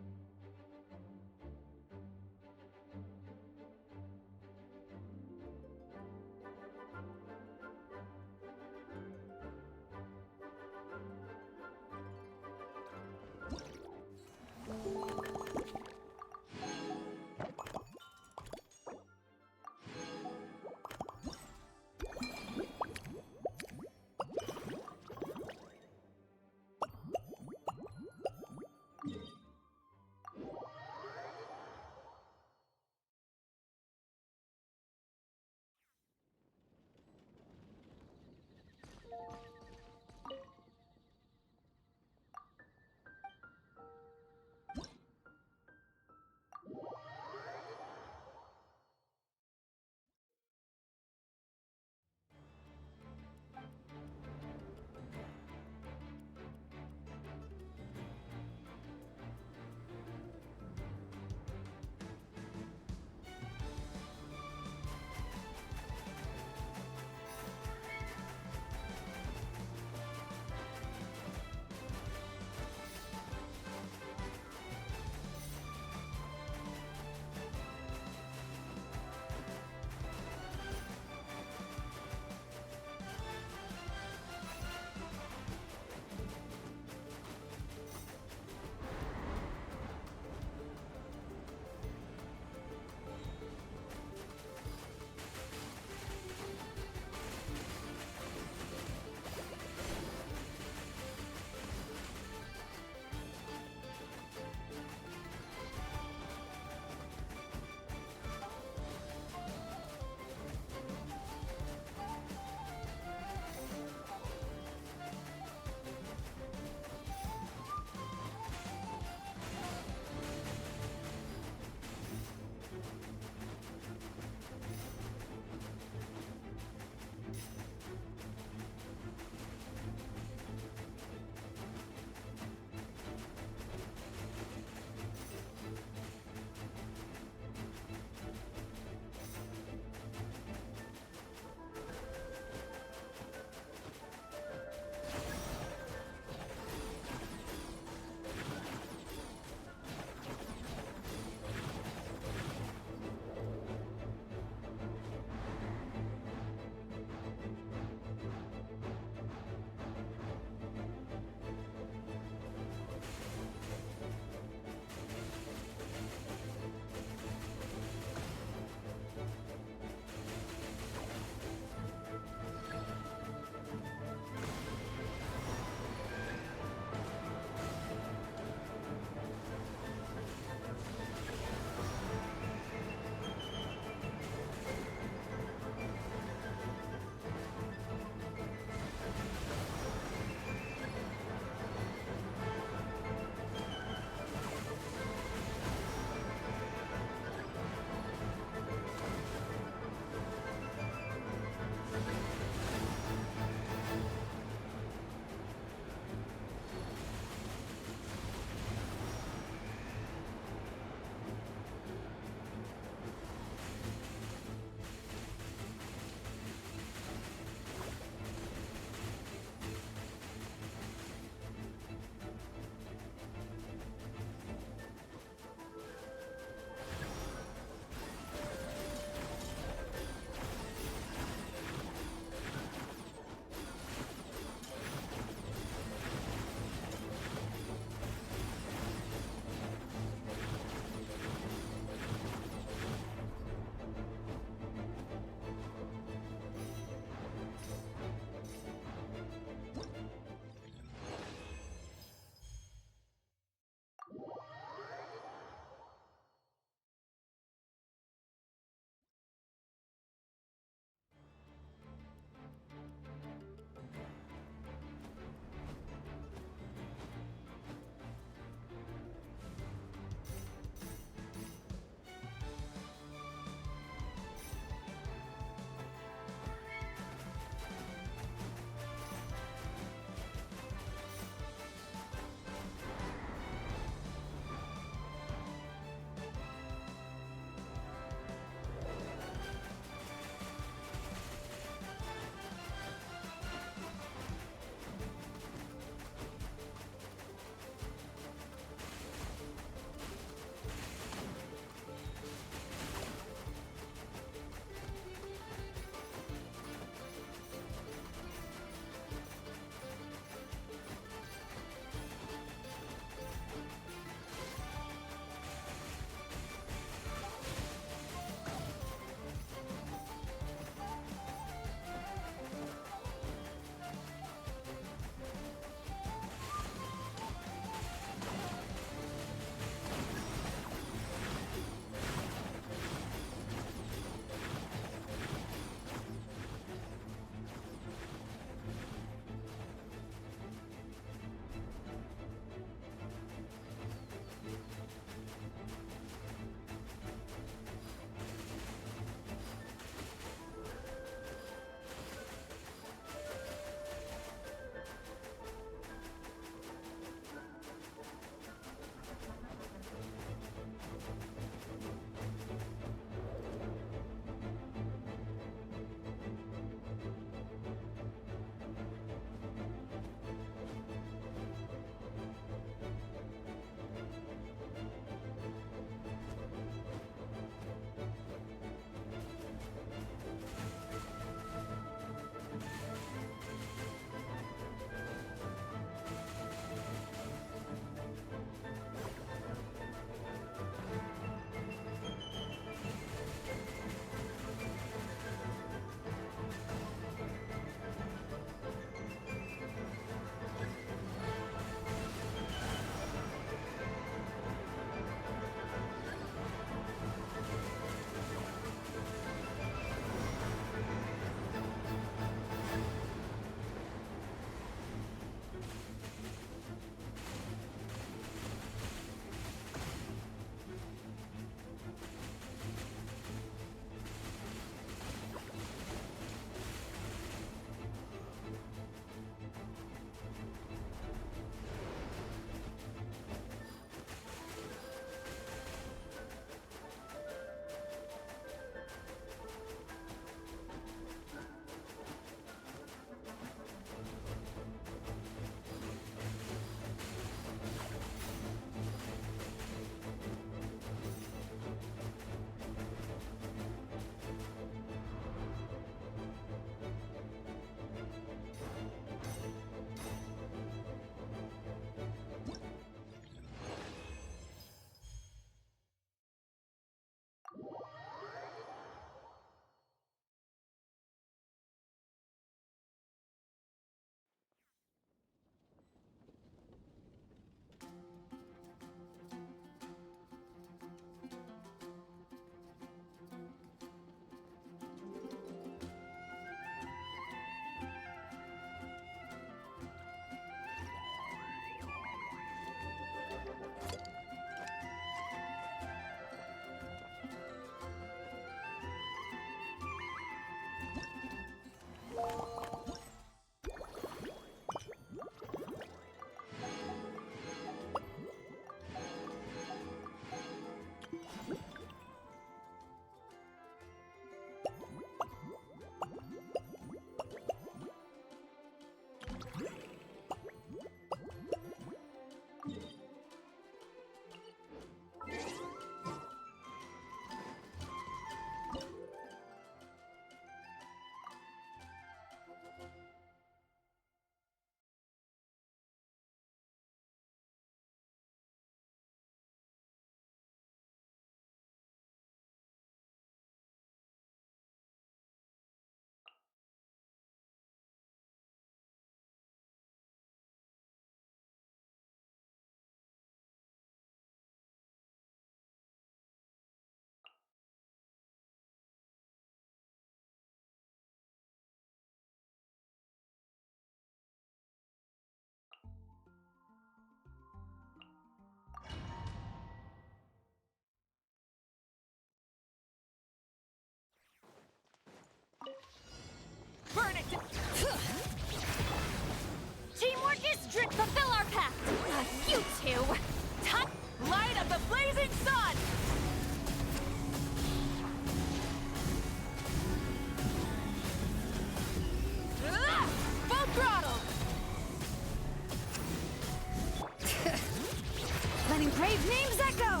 brave names echo!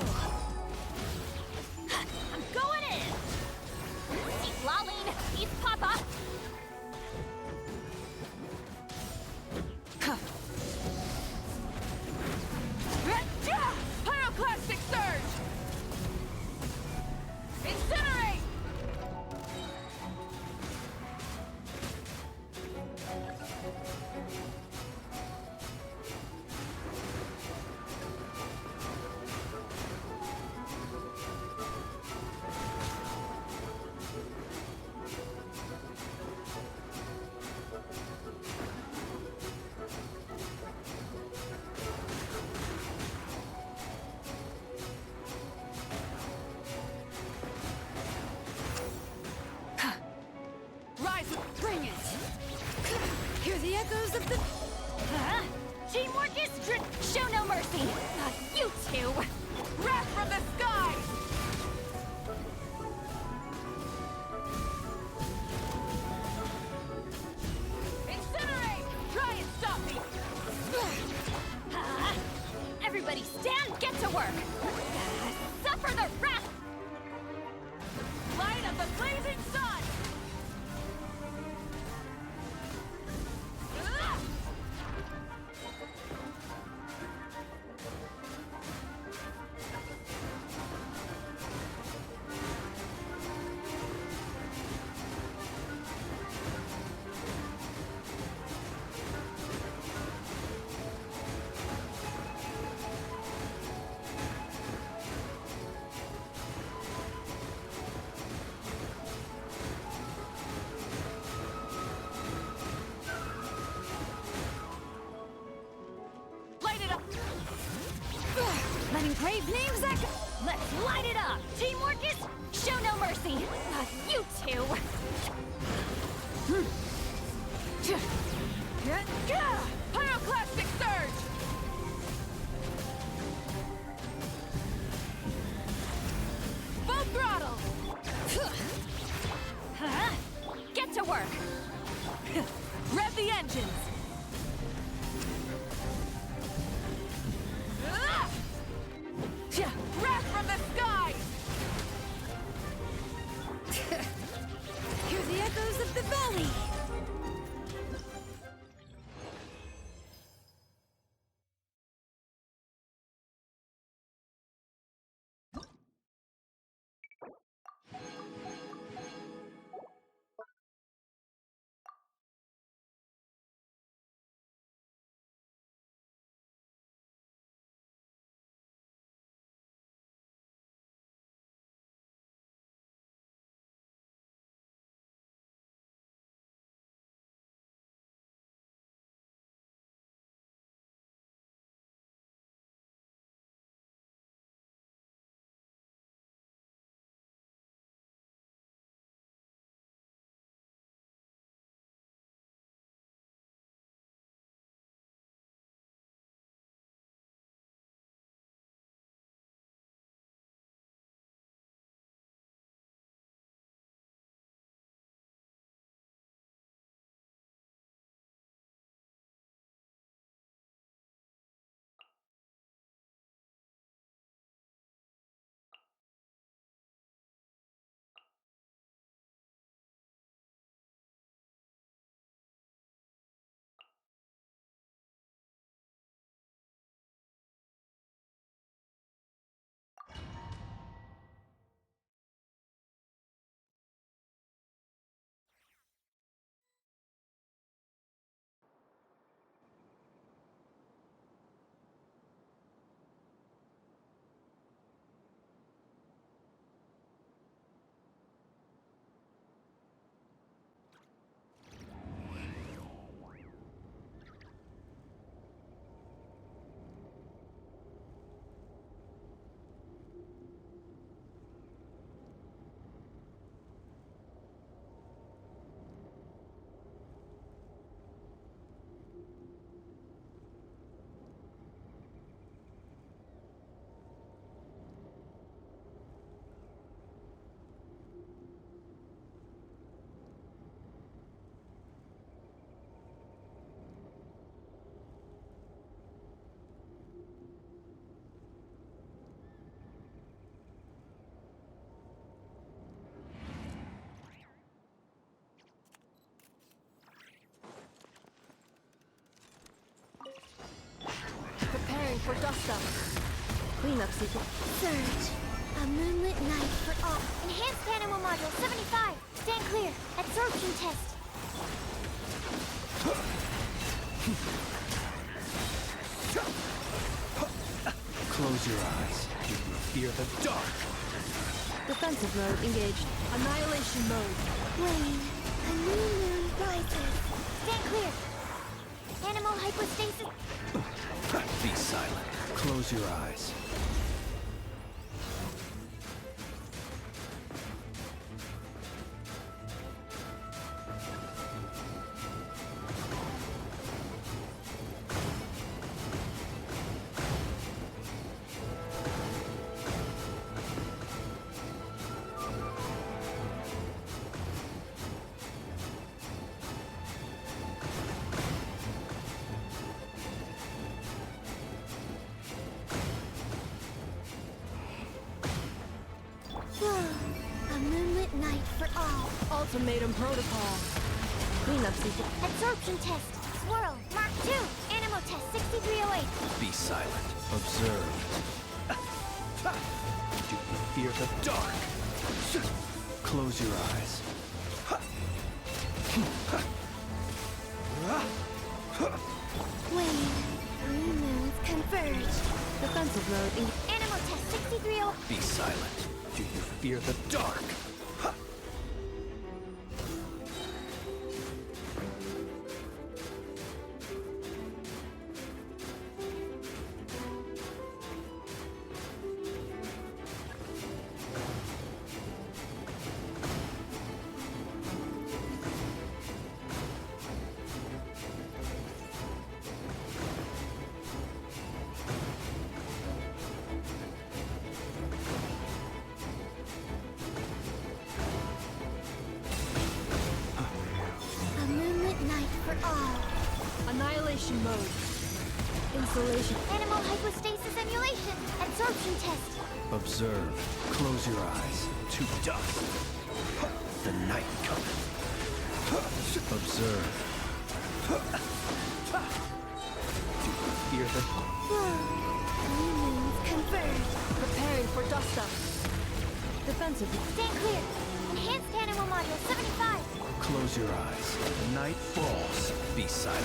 I'm going in! Keep lolling! Keep Papa! Pyroclastic surge! Incinerate! Rise, bring it! Hear the echoes of the... Teamwork is show no mercy! You two! Wrath from the skies! Incinerate! Try and stop me! Everybody stand, get to work! Suffer the wrath! Light of the blazing sun! Light it up! Letting brave names echo! Let's light it up! Teamwork is show no mercy! You two! Pyroclastic surge! Full throttle! Get to work! Rev the engines! Wrath from the skies! Hear the echoes of the valley! for dust up. Cleanup sequence. Surge. A moonlit night for all. Enhanced animal module 75. Stand clear. Absorption test. Close your eyes. Do you fear the dark? Defensive mode engaged. Annihilation mode. Wane. A new moon rises. Stand clear. Animal hypostasis. Be silent. Close your eyes. A moonlit night for all. Ultimatum protocol. Cleanup sequence. Absorption test. Swirl. Mark 2. Animal test 6308. Be silent. Observe. Do you fear the dark? Close your eyes. Wane. Blue moons converge. Defensive mode. Animal test 6308. Be silent. Do you fear the dark? A moonlit night for all. Annihilation mode. Installation. Animal hypostasis emulation. Absorption test. Observe. Close your eyes. To dust. The night cometh. Observe. Do you fear the... Blue moons converge. Preparing for dust up. Defensive. Stand clear. Enhanced animal module 75. Close your eyes. The night falls. Be silent.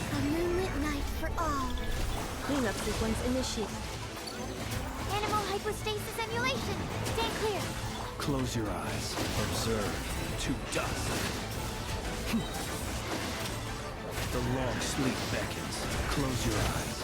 A moonlit night for all. Cleanup sequence initiated. Animal hypostasis emulation. Stand clear. Close your eyes. Observe. To dust. The long sleep beckons. Close your eyes.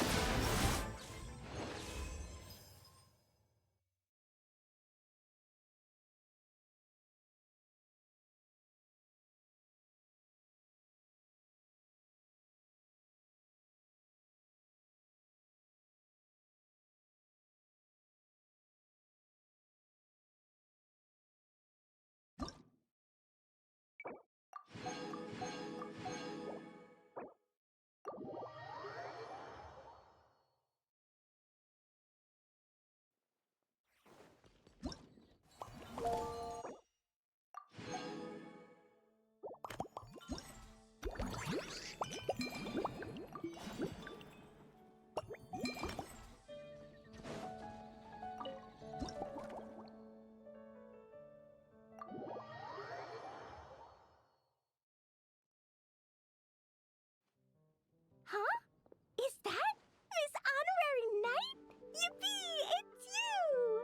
Huh? Is that Miss Honorary Knight? Yippee! It's you!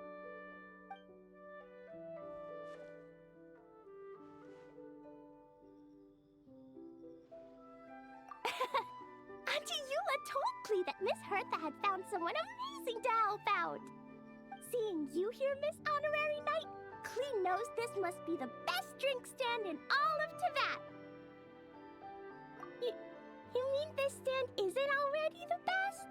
Auntie Eula told Klee that Miss Hertha had found someone amazing to help out. Seeing you here, Miss Honorary Knight, Klee knows this must be the best drink stand in all of Teyvat. You mean this stand isn't already the best?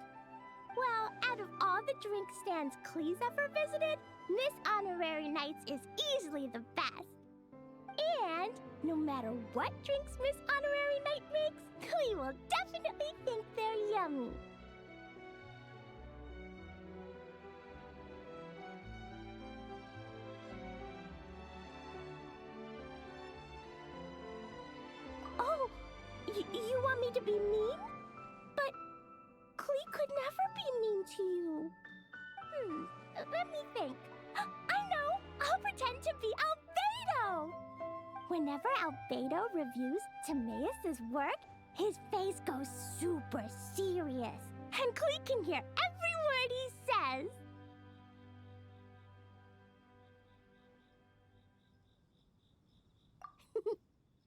Well, out of all the drink stands Clee's ever visited, Miss Honorary Knights is easily the best. And no matter what drinks Miss Honorary Knight makes, Clee will definitely think they're yummy. Oh, you want me to be mean? But Clee could never be mean to you. Let me think. I know! I'll pretend to be Albedo! Whenever Albedo reviews Timaeus' work, his face goes super serious, and Clee can hear every word he says.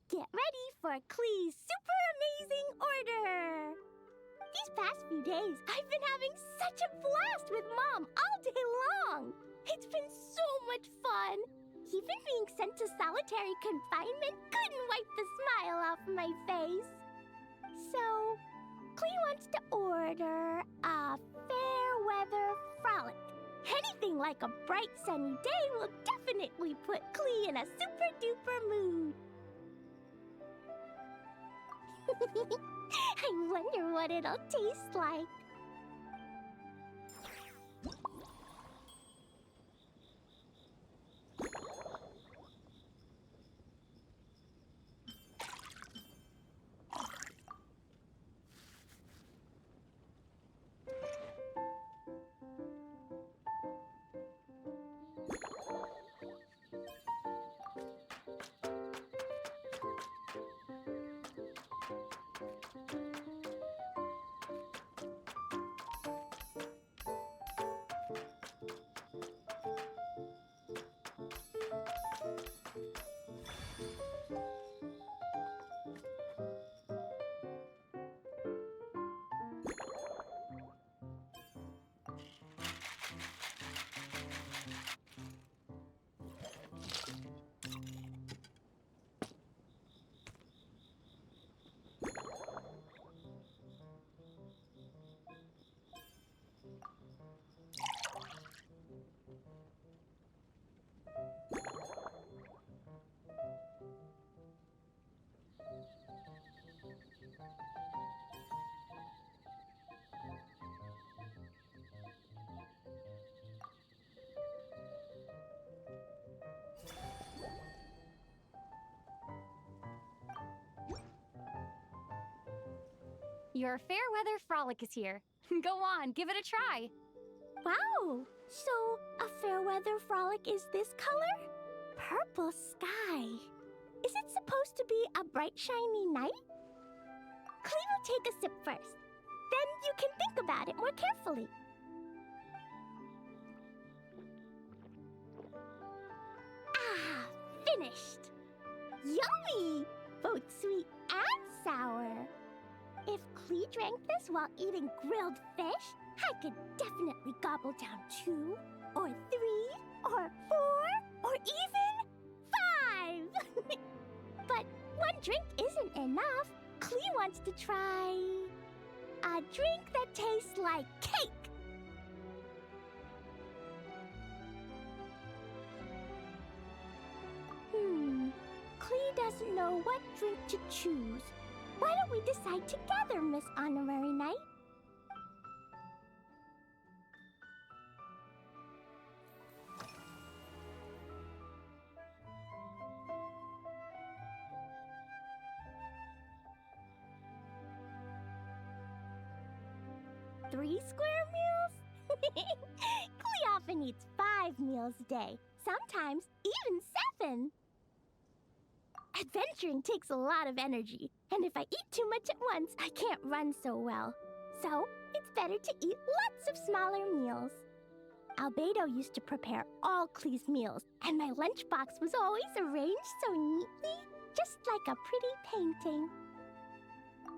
Get ready for Clee's super amazing order! These past few days, I've been having such a blast with Mom all day long! It's been so much fun! Even being sent to solitary confinement couldn't wipe the smile off my face. So, Clee wants to order a fair weather frolic. Anything like a bright sunny day will definitely put Clee in a super duper mood. I wonder what it'll taste like. Your fair weather frolic is here. Go on, give it a try. Wow! So, a fair weather frolic is this color? Purple sky. Is it supposed to be a bright, shiny night? Clee will take a sip first. Then you can think about it more carefully. Ah, finished! Yummy! Both sweet and sour. If Clee drank this while eating grilled fish, I could definitely gobble down 2, or 3, or 4, or even 5! But one drink isn't enough. Clee wants to try a drink that tastes like cake. Clee doesn't know what drink to choose. Why don't we decide together, Miss Honorary Knight? Three square meals? Clee often eats 5 meals a day, sometimes even 7. Adventuring takes a lot of energy, and if I eat too much at once, I can't run so well. So, it's better to eat lots of smaller meals. Albedo used to prepare all Clee's meals, and my lunchbox was always arranged so neatly, just like a pretty painting.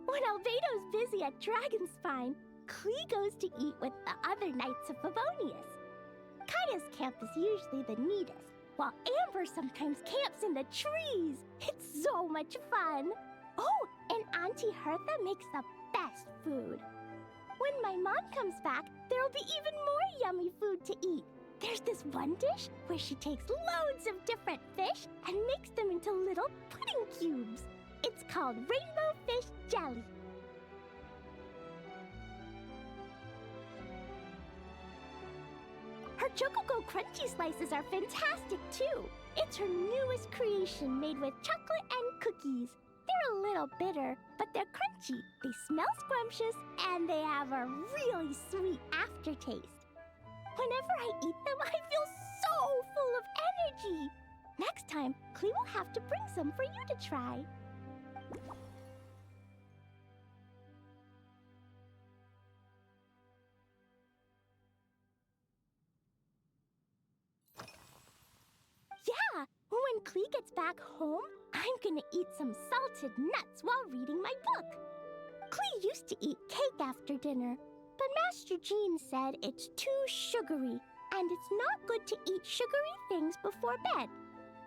When Albedo's busy at Dragonspine, Clee goes to eat with the other Knights of Favonius. Kaya's camp is usually the neatest, while Amber sometimes camps in the trees. It's so much fun. Oh, and Auntie Hertha makes the best food. When my mom comes back, there'll be even more yummy food to eat. There's this one dish where she takes loads of different fish and makes them into little pudding cubes. It's called rainbow fish jelly. Her Chococo Crunchy slices are fantastic too. It's her newest creation made with chocolate and cookies. They're a little bitter, but they're crunchy. They smell scrumptious, and they have a really sweet aftertaste. Whenever I eat them, I feel so full of energy. Next time, Klee will have to bring some for you to try. Yeah, when Klee gets back home, I'm gonna eat some salted nuts while reading my book. Klee used to eat cake after dinner, but Master Jean said it's too sugary, and it's not good to eat sugary things before bed.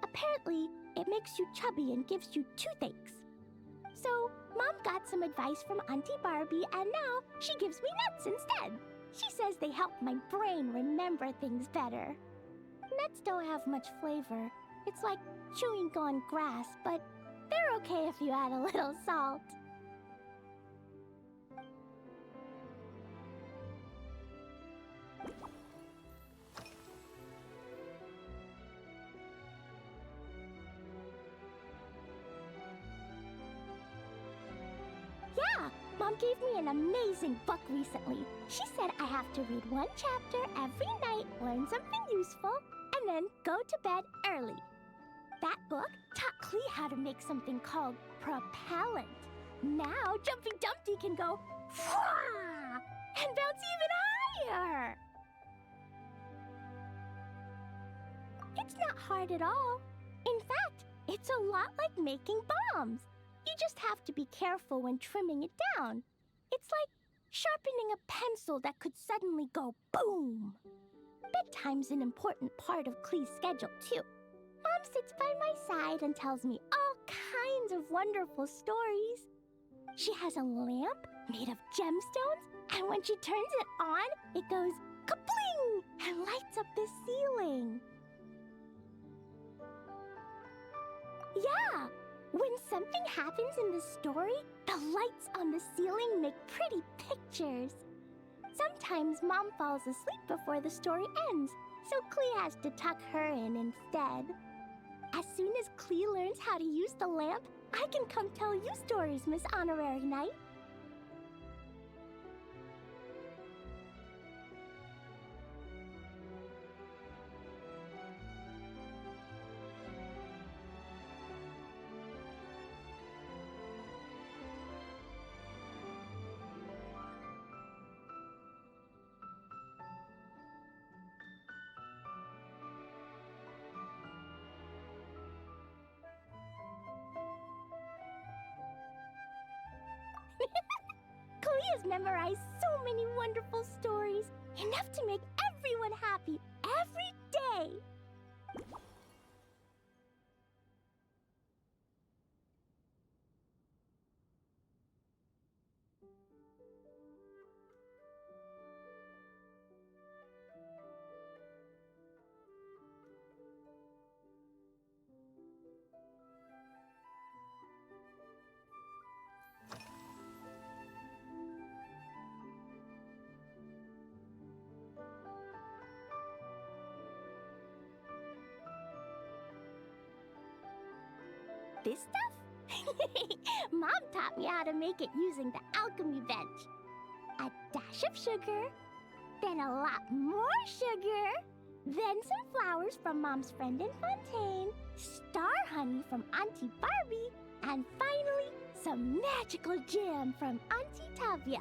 Apparently, it makes you chubby and gives you toothaches. So, Mom got some advice from Auntie Barbie, and now she gives me nuts instead. She says they help my brain remember things better. Nuts don't have much flavor. It's like chewing on grass, but they're okay if you add a little salt. Yeah, Mom gave me an amazing book recently. She said I have to read one chapter every night, learn something useful, and then go to bed early. That book taught Klee how to make something called propellant. Now Jumpy Dumpty can go Fwah! And bounce even higher. It's not hard at all. In fact, it's a lot like making bombs. You just have to be careful when trimming it down. It's like sharpening a pencil that could suddenly go boom. Bedtime's an important part of Klee's schedule, too. Mom sits by my side and tells me all kinds of wonderful stories. She has a lamp made of gemstones, and when she turns it on, it goes kabling and lights up the ceiling. Yeah, when something happens in the story, the lights on the ceiling make pretty pictures. Sometimes Mom falls asleep before the story ends, so Klee has to tuck her in instead. As soon as Klee learns how to use the lamp, I can come tell you stories, Miss Honorary Knight. Klee has memorized so many wonderful stories, enough to make everyone happy every day. This stuff? Mom taught me how to make it using the alchemy bench. A dash of sugar, then a lot more sugar, then some flowers from Mom's friend in Fontaine, star honey from Auntie Barbie, and finally, some magical jam from Auntie Tavia.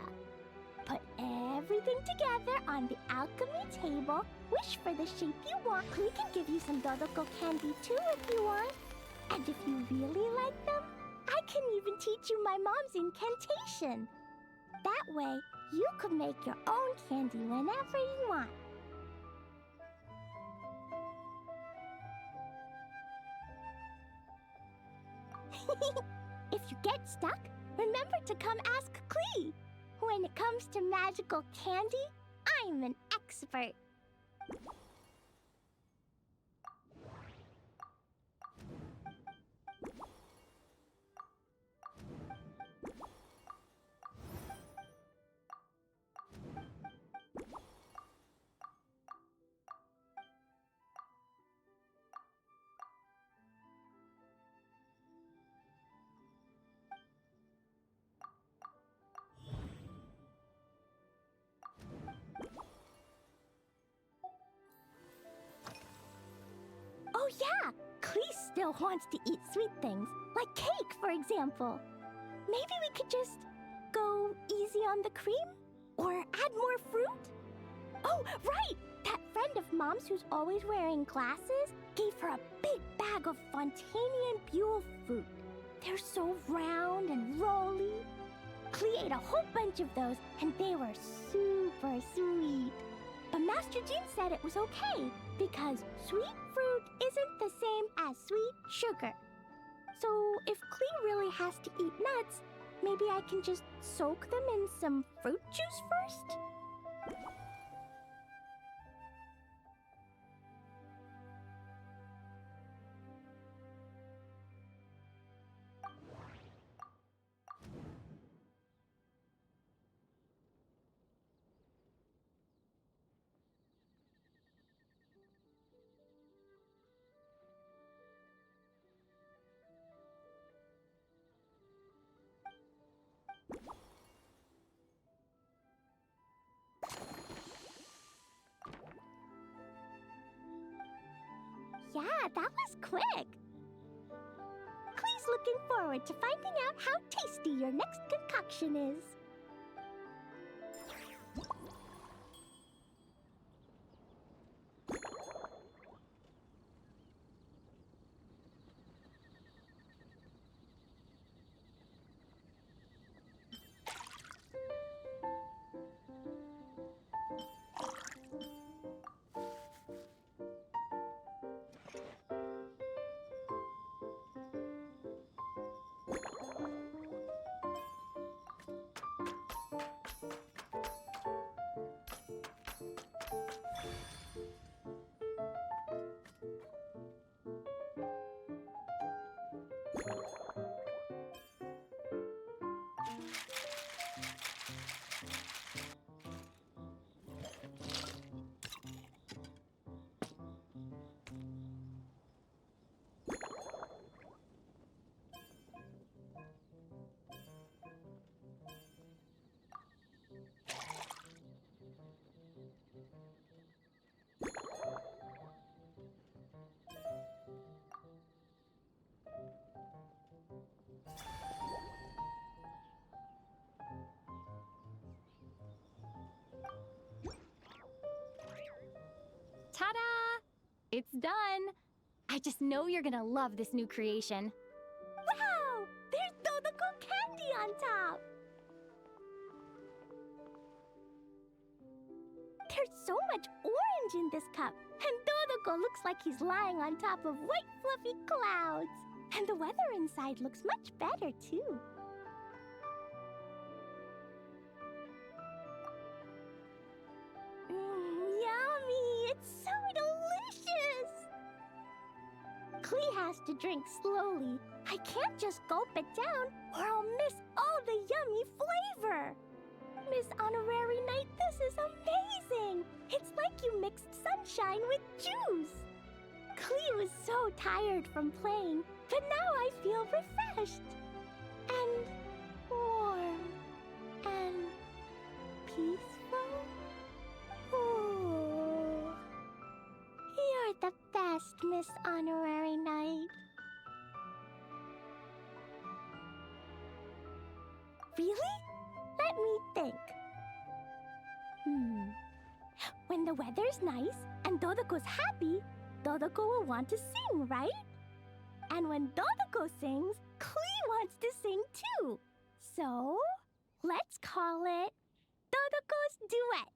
Put everything together on the alchemy table, wish for the shape you want. Klee can give you some Dodoko candy too if you want. And if you really like them, I can even teach you my mom's incantation. That way, you could make your own candy whenever you want. If you get stuck, remember to come ask Klee. When it comes to magical candy, I'm an expert. Oh yeah, Clee still wants to eat sweet things, like cake, for example. Maybe we could just go easy on the cream? Or add more fruit? Oh, right! That friend of Mom's who's always wearing glasses gave her a big bag of Fontanian Buell fruit. They're so round and rolly. Clee ate a whole bunch of those, and they were super sweet. But Master Jean said it was okay, because sweet fruit isn't the same as sweet sugar. So if Clee really has to eat nuts, maybe I can just soak them in some fruit juice first? Yeah, that was quick. Clee's looking forward to finding out how tasty your next concoction is. Ta-da! It's done! I just know you're gonna love this new creation. Wow! There's Dodoko candy on top! There's so much orange in this cup, and Dodoko looks like he's lying on top of white fluffy clouds. And the weather inside looks much better, too. Yummy! It's so delicious! Clee has to drink slowly. I can't just gulp it down, or I'll miss all the yummy flavor. Miss Honorary Knight, this is amazing! It's like you mixed sunshine with juice. Clee was so tired from playing, but now I feel refreshed. And warm. And peaceful. Ooh. You're the best, Miss Honorary Knight. Really? Let me think. When the weather's nice and Dodoko's happy, Dodoko will want to sing, right? And when Dodoko sings, Clee wants to sing too. So, let's call it Dodoko's Duet.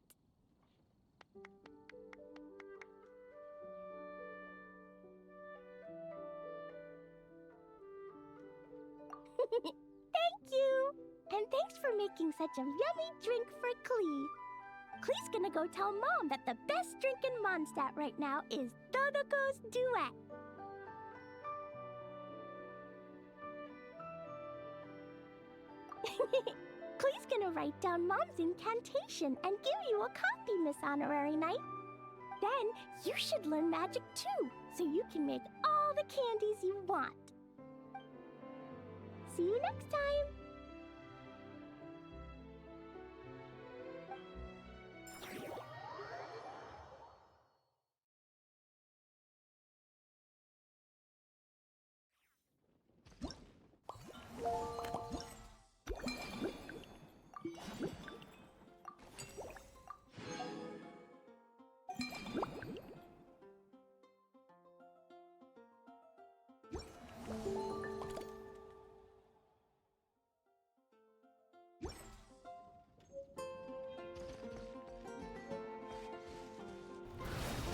Thank you! And thanks for making making such a yummy drink for Klee. Klee's gonna go tell Mom that the best drink in Mondstadt right now is Todoko's Duet. Klee's gonna write down Mom's incantation and give you a copy, Miss Honorary Knight. Then you should learn magic too, so you can make all the candies you want. See you next time!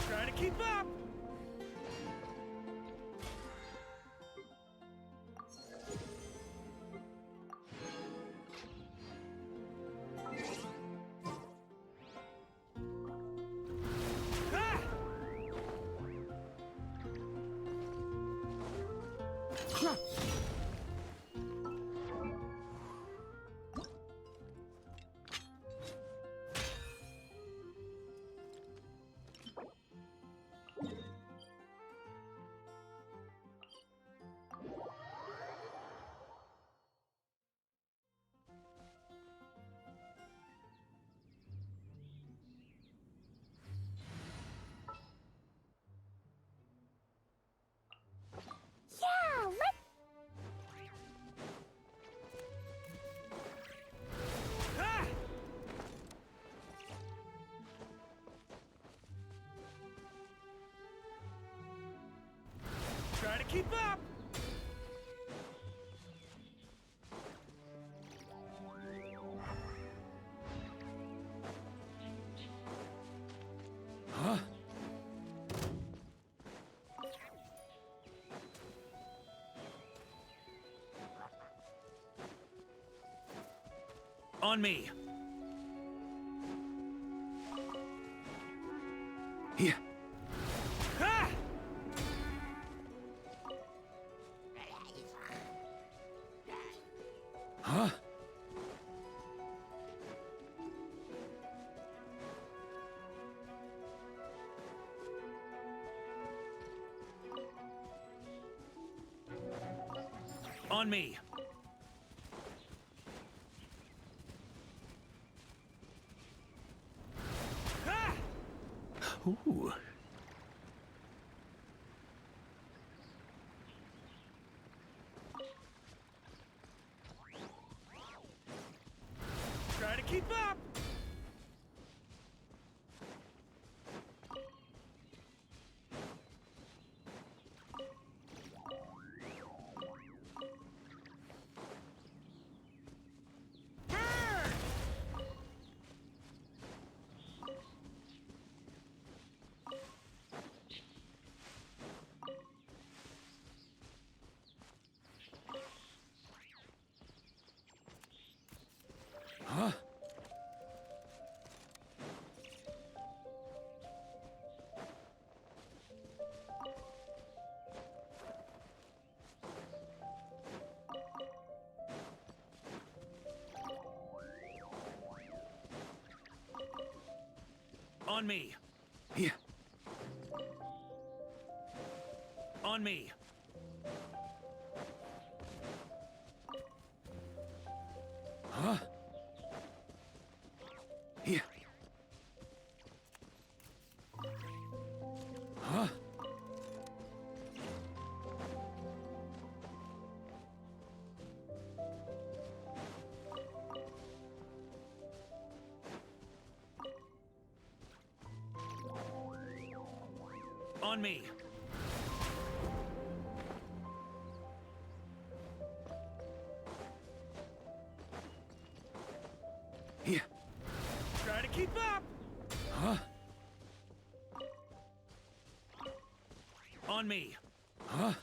Try to keep up! Ah! Yeah, let's... Ah! Try to keep up! Huh? On me. Yeah. Ah! Huh? On me. Ah! Ooh. Try to keep up! Burn! Huh? On me. Yeah. On me. Huh? Yeah. Huh? On me. Yeah. Try to keep up. Huh? On me. Huh?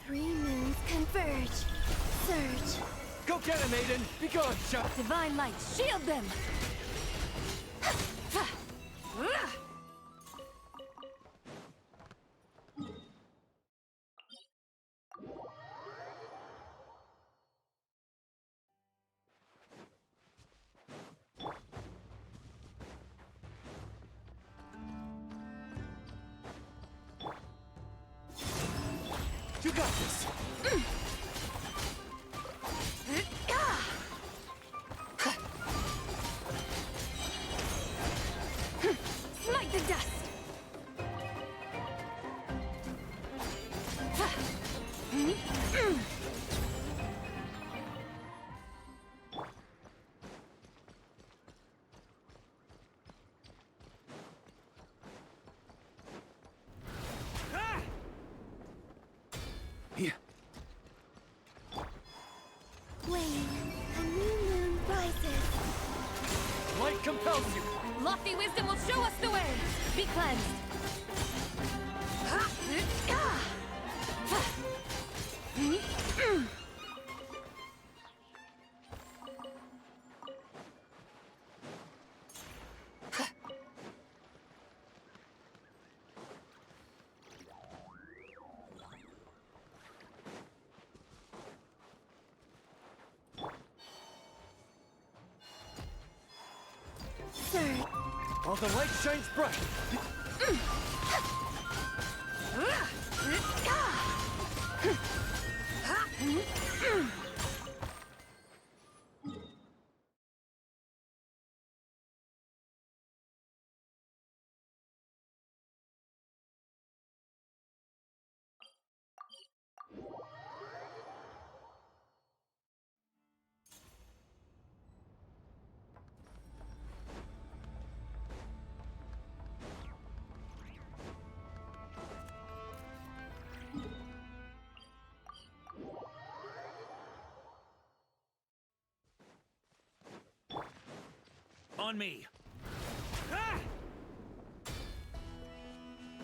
Three moons converge. Surge. Go get him, Aiden! Be gone, Shut! Divine light, shield them! You got this! Smite the dust! Here. Wait, a new moon rises. Light compels you! Lofty wisdom will show us the way! Be cleansed! Surge. While the light shines bright! On me.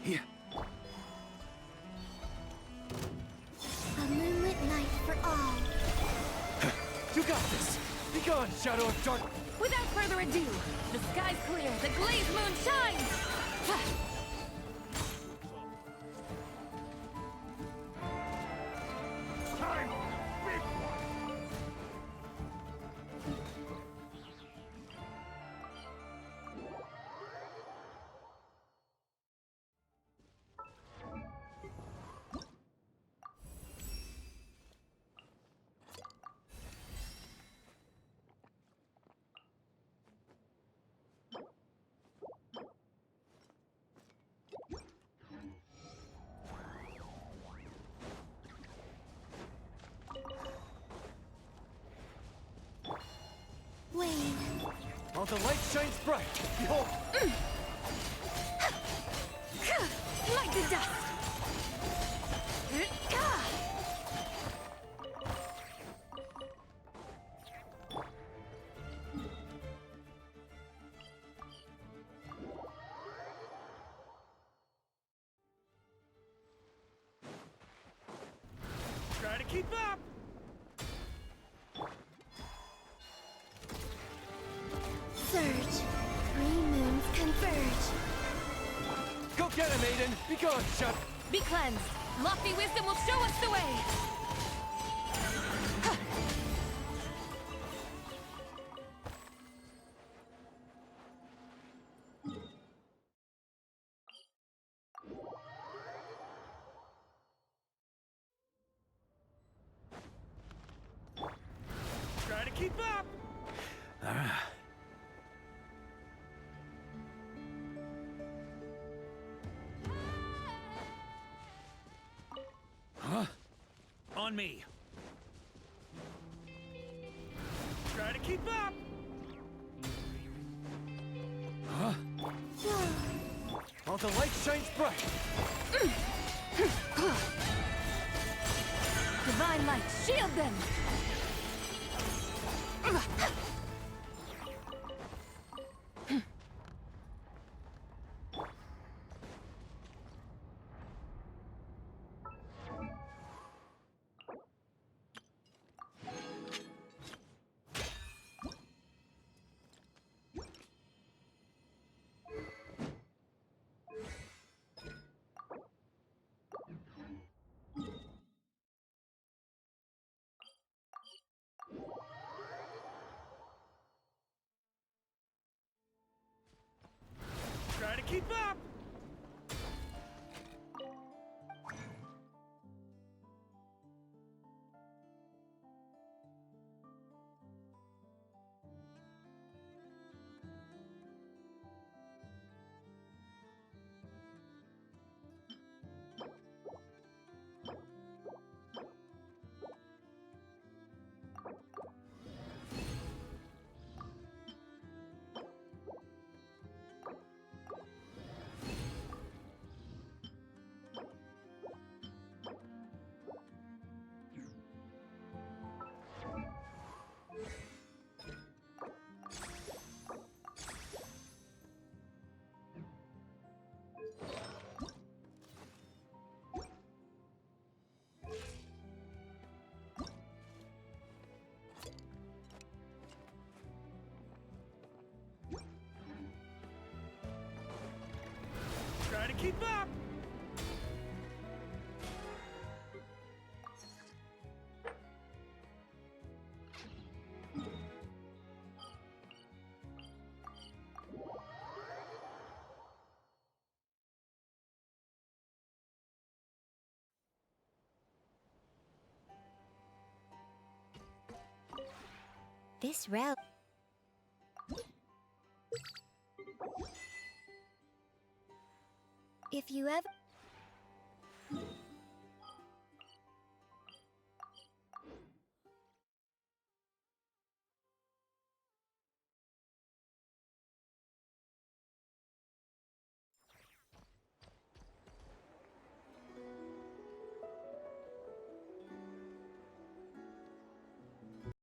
Here. A moonlit night for all. You got this! Be gone, Shadow of Dark! Without further ado, the sky's clear, the glazed moon shines! Time! Big Wayne. While the light shines bright, behold! Smite the dust! Try to keep up! Surge. Three moons converge. Go get him, Aiden! Be gone, Shut! Be cleansed! Lofty wisdom will show us the way! Try to keep up! Huh? On me. Try to keep up! Huh? While the light shines bright! Divine light, shield them! Keep up! This route. If you ever